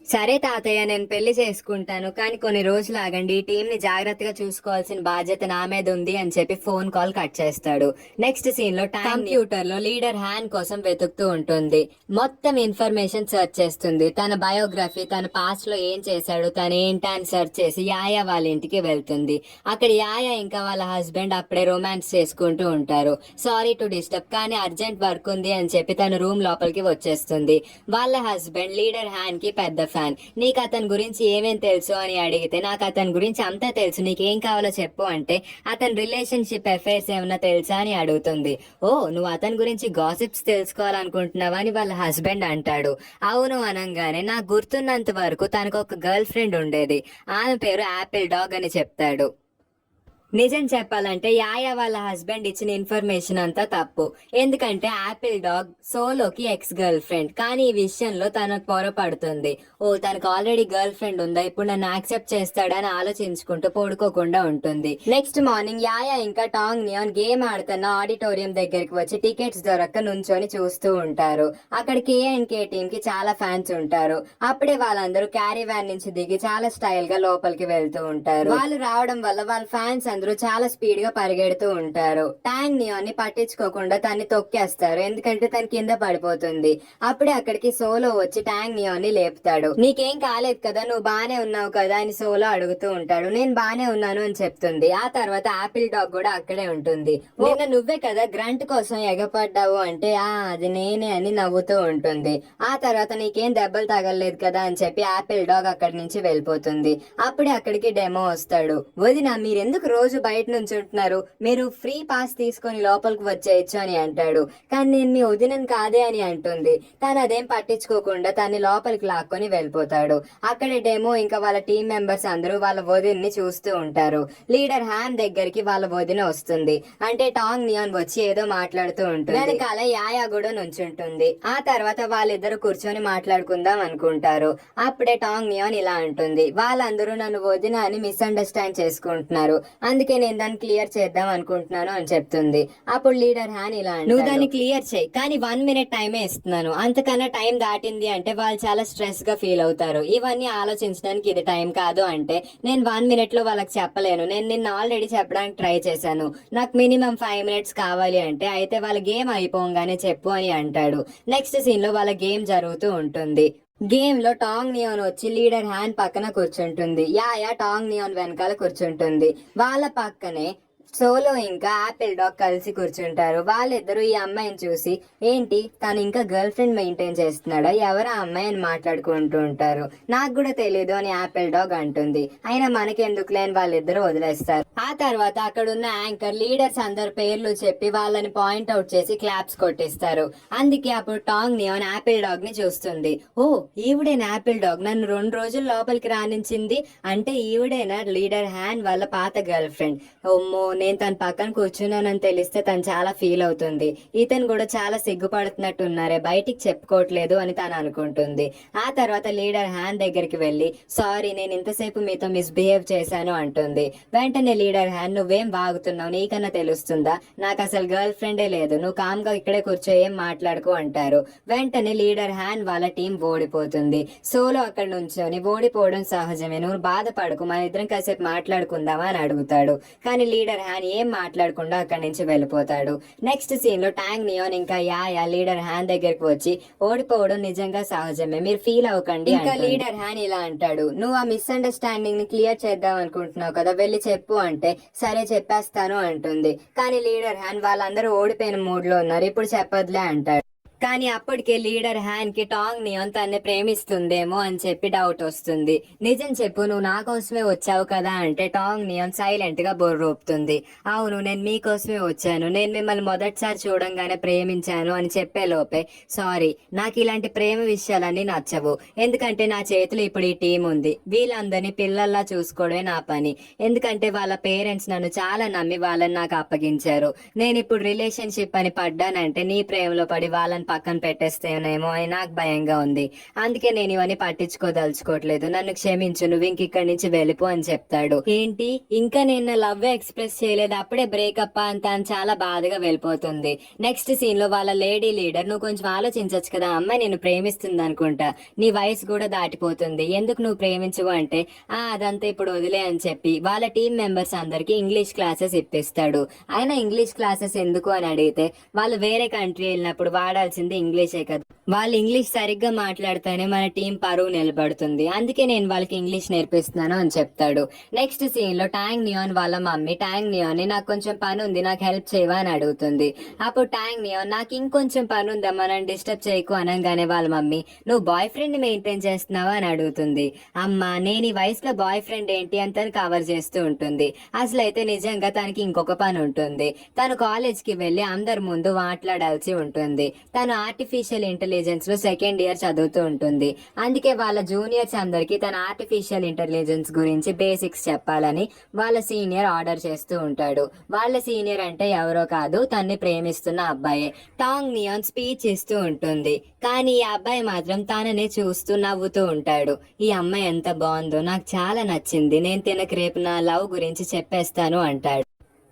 సరే తాతయ్య, నేను పెళ్లి చేసుకుంటాను, కానీ కొన్ని రోజులు ఆగండి, ఈ టీం ని జాగ్రత్తగా చూసుకోవాల్సిన బాధ్యత నా మీద ఉంది అని చెప్పి ఫోన్ కాల్ కట్ చేస్తాడు. నెక్స్ట్ సీన్ లో కంప్యూటర్ లో లీడర్ హ్యాన్ కోసం వెతుకుతూ ఉంటుంది. మొత్తం ఇన్ఫర్మేషన్ సెర్చ్ చేస్తుంది. తన బయోగ్రఫీ, తన పాస్ట్ లో ఏం చేశాడు, తను ఏంటా అని సెర్చ్ చేసి యాయా వాళ్ళ ఇంటికి వెళ్తుంది. అక్కడ యాయా ఇంకా వాళ్ళ హస్బెండ్ అప్పుడే రొమాన్స్ చేసుకుంటూ ఉంటారు. సారీ టు డిస్టర్బ్, కానీ అర్జెంట్ వర్క్ ఉంది అని చెప్పి తన రూమ్ లోపలికి వచ్చేస్తుంది. వాళ్ళ హస్బెండ్ లీడర్ హ్యాన్ కి పెద్ద ఫ్యాన్. నీకు అతని గురించి ఏమేం తెలుసు అని అడిగితే, నాకు అతని గురించి అంతా తెలుసు, నీకేం కావాలో చెప్పు అంటే, అతని రిలేషన్షిప్ అఫైర్స్ ఏమన్నా తెలుసా అని అడుగుతుంది. ఓ, నువ్వు అతని గురించి గాసిప్స్ తెలుసుకోవాలనుకుంటున్నావా అని వాళ్ళ హస్బెండ్ అంటాడు. అవును అనగానే, నాకు గుర్తున్నంత వరకు తనకు ఒక గర్ల్ ఫ్రెండ్ ఉండేది, ఆమె పేరు యాపిల్ డాగ్ అని చెప్తాడు. నిజం చెప్పాలంటే యాయా వాళ్ళ హస్బెండ్ ఇచ్చిన ఇన్ఫర్మేషన్ అంతా తప్పు. ఎందుకంటే యాపిల్ డాగ్ సోలోకి ఎక్స్ గర్ల్ ఫ్రెండ్, కానీ ఈ విషయంలో తనకు పొరపడుతుంది. ఓ, తనకు ఆల్రెడీ గర్ల్ ఫ్రెండ్ ఉందా, ఇప్పుడు నన్ను యాక్సెప్ట్ చేస్తాడని ఆలోచించుకుంటూ పడుకోకుండా ఉంటుంది. నెక్స్ట్ మార్నింగ్ యాయా ఇంకా టాంగ్ నియాన్ గేమ్ ఆడుతున్న ఆడిటోరియం దగ్గరికి వచ్చి టికెట్స్ దొరక్క నుంచొని చూస్తూ ఉంటారు. అక్కడ KNK టీమ్ కి చాలా ఫ్యాన్స్ ఉంటారు. అప్పుడే వాళ్ళందరూ క్యారీ వ్యాన్ నుంచి దిగి చాలా స్టైల్ గా లోపలికి వెళ్తూ ఉంటారు. వాళ్ళు రావడం వల్ల వాళ్ళ ఫ్యాన్స్ అందరూ చాలా స్పీడ్ గా పరిగెడుతూ ఉంటారు. టాంగ్ నియాన్ ని పట్టించుకోకుండా తన్ని తొక్కేస్తారు, ఎందుకంటే తన కింద పడిపోతుంది. అప్పుడే అక్కడికి సోలో వచ్చి టాంగ్ నియాన్ ని లేపుతాడు. నీకేం కాలేదు కదా, నువ్వు బానే ఉన్నావు కదా అని సోలో అడుగుతూ ఉంటాడు. నేను బానే ఉన్నాను అని చెప్తుంది. ఆ తర్వాత ఆపిల్ డాగ్ కూడా అక్కడే ఉంటుంది. నిన్న నువ్వే కదా గ్రంట్ కోసం ఎగపడ్డావు అంటే, అది నేనే అని నవ్వుతూ ఉంటుంది. ఆ తర్వాత నీకేం దెబ్బలు తగలలేదు కదా అని చెప్పి ఆపిల్ డాగ్ అక్కడి నుంచి వెళ్ళిపోతుంది. అప్పుడే అక్కడికి డెమో వస్తాడు. వదిన, మీరెందుకు రోజు బయట నుంచి ఉంటున్నారు, మీరు ఫ్రీ పాస్ తీసుకొని లోపలికి వచ్చేయచ్చు అని అంటాడు. కానీ నేను మీ వదినని కాదే అని అంటుంది. తను అదేం పట్టించుకోకుండా తన్ని లోపలికి లాక్కొని వెళ్ళిపోతాడు. అక్కడే డెమో ఇంకా వాళ్ళ టీం మెంబర్స్ అందరూ వాళ్ళ వదిన్ని చూస్తూ ఉంటారు. లీడర్ హ్యాన్ దగ్గరికి వాళ్ళ వదిన వస్తుంది. అంటే టాంగ్ నియాన్ వచ్చి ఏదో మాట్లాడుతూ ఉంటుంది. వెనకాల యాయా కూడా నుంచుంటుంది. ఆ తర్వాత వాళ్ళిద్దరు కూర్చొని మాట్లాడుకుందాం అనుకుంటారు. అప్పుడే టాంగ్ నియాన్ ఇలా అంటుంది, వాళ్ళందరూ నన్ను వదిన అని మిస్అండర్స్టాండ్ చేసుకుంటున్నారు, అందుకే నేను దాన్ని క్లియర్ చేద్దాం అనుకుంటున్నాను అని చెప్తుంది. అప్పుడు లీడర్ హ్యాన్ ఇలా, నువ్వు దాన్ని క్లియర్ చేయి, కానీ 1 మినిట్ టైమే ఇస్తున్నాను, అంతకన్నా టైం దాటింది అంటే వాళ్ళు చాలా స్ట్రెస్ గా ఫీల్ అవుతారు, ఇవన్నీ ఆలోచించడానికి ఇది టైం కాదు అంటే, నేను 1 మినిట్ లో వాళ్ళకి చెప్పలేను, నేను నిన్న ఆల్రెడీ చెప్పడానికి ట్రై చేశాను, నాకు మినిమం 5 మినిట్స్ కావాలి అంటే, అయితే వాళ్ళ గేమ్ అయిపోగానే చెప్పు అని అంటాడు. నెక్స్ట్ సీన్ లో వాళ్ళ గేమ్ జరుగుతూ ఉంటుంది. గేమ్ లో టాంగ్ నియాన్ వచ్చి లీడర్ హ్యాన్ పక్కన కూర్చుంటుంది. యాయా టాంగ్ నియాన్ వెనకాల కూర్చుంటుంది. వాళ్ళ పక్కనే సోలో ఇంకా ఆపిల్ డాగ్ కలిసి కూర్చుంటారు. వాళ్ళిద్దరూ ఈ అమ్మాయిని చూసి, ఏంటి తను ఇంకా గర్ల్ ఫ్రెండ్ మెయింటైన్ చేస్తున్నాడా, ఎవరు ఆ అమ్మాయి అని మాట్లాడుకుంటూ ఉంటారు. నాకు కూడా తెలియదు అని ఆపిల్ డాగ్ అంటుంది. అయినా మనకెందుకులే అని వాళ్ళిద్దరూ వదిలేస్తారు. ఆ తర్వాత అక్కడున్న యాంకర్ లీడర్స్ అందరి పేర్లు చెప్పి వాళ్ళని పాయింట్ అవుట్ చేసి క్లాప్స్ కొట్టిస్తారు. అందుకే అప్పుడు టాంగ్ నియాన్ ఆపిల్ డాగ్ ని చూస్తుంది. ఓ, ఈవిడేనా ఆపిల్ డాగ్, నన్ను 2 రోజులు లోపలికి రానించింది అంటే ఈవిడేనా లీడర్ హ్యాన్ వాళ్ళ పాత గర్ల్ ఫ్రెండ్. ఓమ్మో, నేను తన పక్కన కూర్చున్నానని తెలిస్తే తను చాలా ఫీల్ అవుతుంది. ఇతను కూడా చాలా సిగ్గుపడుతున్నట్టు ఉన్నారే, బయటికి చెప్పుకోవట్లేదు అని తను అనుకుంటుంది. ఆ తర్వాత లీడర్ హ్యాన్ దగ్గరికి వెళ్ళి, సారీ నేను ఇంతసేపు మీతో మిస్బిహేవ్ చేశాను అంటుంది. వెంటనే లీడర్ హ్యాన్, నువ్వేం బాగుతున్నావు, నీకన్నా తెలుస్తుందా, నాకు అసలు గర్ల్ ఫ్రెండే లేదు, నువ్వు కామ్ గా ఇక్కడే కూర్చో, ఏం మాట్లాడుకో అంటారు. వెంటనే లీడర్ హ్యాన్ వాళ్ళ టీం ఓడిపోతుంది. సోలో అక్కడ నుంచొని, ఓడిపోవడం సహజమే, నువ్వు బాధపడకు, మన ఇద్దరం కాసేపు మాట్లాడుకుందామా అని అడుగుతాడు. కానీ లీడర్ హ్యాన్ ఏం మాట్లాడకుండా అక్కడి నుంచి వెళ్ళిపోతాడు. నెక్స్ట్ సీన్ లో టాంగ్ నియాన్ ఇంకా యాయా లీడర్ హ్యాన్ దగ్గరికి వచ్చి, ఓడిపోవడం నిజంగా సహజమే, మీరు ఫీల్ అవ్వకండి. ఇంకా లీడర్ హ్యాన్ ఇలా అంటాడు, నువ్వు ఆ మిస్అండర్స్టాండింగ్ ని క్లియర్ చేద్దాం అనుకుంటున్నావు కదా, వెళ్ళి చెప్పు అంటే, సరే చెప్పేస్తాను అంటుంది. కానీ లీడర్ హ్యాన్ వాళ్ళందరూ ఓడిపోయిన మూడ్ లో ఉన్నారు, ఇప్పుడు చెప్పదులే అంటాడు. కానీ అప్పటికే లీడర్ హ్యాన్ కి టాంగ్ నియోన్ తన్ని ప్రేమిస్తుందేమో అని చెప్పి డౌట్ వస్తుంది. నిజం చెప్పు, నువ్వు నా కోసమే వచ్చావు కదా అంటే టాంగ్ నియోన్ సైలెంట్ గా బొర్రూపుతుంది. అవును, నేను మీకోసమే వచ్చాను, నేను మిమ్మల్ని మొదటిసారి చూడంగానే ప్రేమించాను అని చెప్పే లోపే సారీ, నాకు ఇలాంటి ప్రేమ విషయాలన్నీ నచ్చవు. ఎందుకంటే నా చేతిలో ఇప్పుడు ఈ టీం ఉంది, వీళ్ళందరినీ పిల్లల్లా చూసుకోవడమే నా పని. ఎందుకంటే వాళ్ళ పేరెంట్స్ నన్ను చాలా నమ్మి వాళ్ళని నాకు అప్పగించారు. నేను ఇప్పుడు రిలేషన్షిప్ అని పడ్డానంటే నీ ప్రేమలో పడి వాళ్ళని పక్కన పెట్టేస్తేనేమో అని నాకు భయంగా ఉంది. అందుకే నేను ఇవన్నీ పట్టించుకోదలుచుకోవట్లేదు, నన్ను క్షమించు, నువ్వు ఇంక ఇక్కడి నుంచి వెళ్ళిపో అని చెప్తాడు. ఏంటి, ఇంకా నేను నా లవ్ ఎక్స్ప్రెస్ చేయలేదు, అప్పుడే బ్రేకప్ అంత అని చాలా బాధగా వెళ్ళిపోతుంది. నెక్స్ట్ సీన్ లో వాళ్ళ లేడీ లీడర్, నువ్వు కొంచెం ఆలోచించచ్చు కదా, అమ్మాయి నేను ప్రేమిస్తుంది అనుకుంటా, నీ వయసు కూడా దాటిపోతుంది, ఎందుకు నువ్వు ప్రేమించవు అంటే అదంతా ఇప్పుడు వదిలే అని చెప్పి వాళ్ళ టీం మెంబర్స్ అందరికి ఇంగ్లీష్ క్లాసెస్ ఇప్పిస్తాడు. ఆయన ఇంగ్లీష్ క్లాసెస్ ఎందుకు అని అడిగితే వాళ్ళు వేరే కంట్రీ వెళ్ళినప్పుడు వాడాల్సింది ఇంగ్లీషే కదా, వాళ్ళు ఇంగ్లీష్ సరిగ్గా మాట్లాడితేనే మన టీం పరువు నిలబడుతుంది, అందుకే నేను వాళ్ళకి ఇంగ్లీష్ నేర్పిస్తున్నాను అని చెప్తాడు. నెక్స్ట్ సీన్ లో ట్యాంగ్ నియాన్ వాళ్ళ మమ్మీ ట్యాంగ్ నియాన్ ని నాకు కొంచెం పని ఉంది, నాకు హెల్ప్ చేయవా అని అడుగుతుంది. అప్పుడు ట్యాంగ్ నియాన్ నాకు ఇంకొంచెం పని ఉందమ్మా, నన్ను డిస్టర్బ్ చేయకు అనగానే వాళ్ళ మమ్మీ నువ్వు బాయ్ ఫ్రెండ్ ని మెయింటైన్ చేస్తున్నావా అని అడుగుతుంది. అమ్మా, నేను ఈ వయసులో బాయ్ ఫ్రెండ్ ఏంటి అని తను కవర్ చేస్తూ ఉంటుంది. అసలు అయితే నిజంగా తనకి ఇంకొక పని ఉంటుంది, తను కాలేజ్ కి వెళ్లి అందరి ముందు మాట్లాడాల్సి ఉంటుంది. తను ఆర్టిఫిషియల్ ఇంటెలిజెన్స్ లో సెకండ్ ఇయర్ చదువుతూ ఉంటుంది, అందుకే వాళ్ళ జూనియర్స్ అందరికి తన ఆర్టిఫిషియల్ ఇంటెలిజెన్స్ గురించి బేసిక్స్ చెప్పాలని వాళ్ళ సీనియర్ ఆర్డర్ చేస్తూ ఉంటాడు. వాళ్ళ సీనియర్ అంటే ఎవరో కాదు, తన్ని ప్రేమిస్తున్న అబ్బాయే. టాంగ్ నియాన్ స్పీచ్ ఇస్తూ ఉంటుంది, కానీ ఈ అబ్బాయి మాత్రం తననే చూస్తూ నవ్వుతూ ఉంటాడు. ఈ అమ్మాయి ఎంత బాగుందో, నాకు చాలా నచ్చింది, నేను తినకు రేపు నా లవ్ గురించి చెప్పేస్తాను అంటాడు.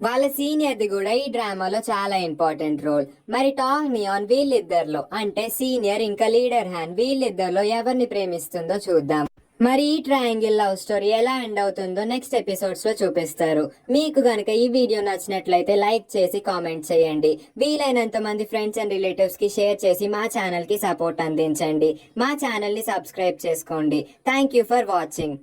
వాళ్ళ సీనియర్ది కూడా ఈ డ్రామాలో చాలా ఇంపార్టెంట్ రోల్. మరి టాంగ్ నియాన్ వీళ్ళిద్దరిలో అంటే సీనియర్ ఇంకా లీడర్ హ్యాన్ వీళ్ళిద్దరిలో ఎవరిని ప్రేమిస్తుందో చూద్దాం. మరి ఈ ట్రయాంగిల్ లవ్ స్టోరీ ఎలా ఎండ్ అవుతుందో నెక్స్ట్ ఎపిసోడ్స్ లో చూపిస్తారు. మీకు గనుక ఈ వీడియో నచ్చినట్లయితే లైక్ చేసి కామెంట్ చేయండి. వీలైనంత మంది ఫ్రెండ్స్ అండ్ రిలేటివ్స్ కి షేర్ చేసి మా ఛానల్ కి సపోర్ట్ అందించండి. మా ఛానల్ ని సబ్స్క్రైబ్ చేసుకోండి. Thank you for watching.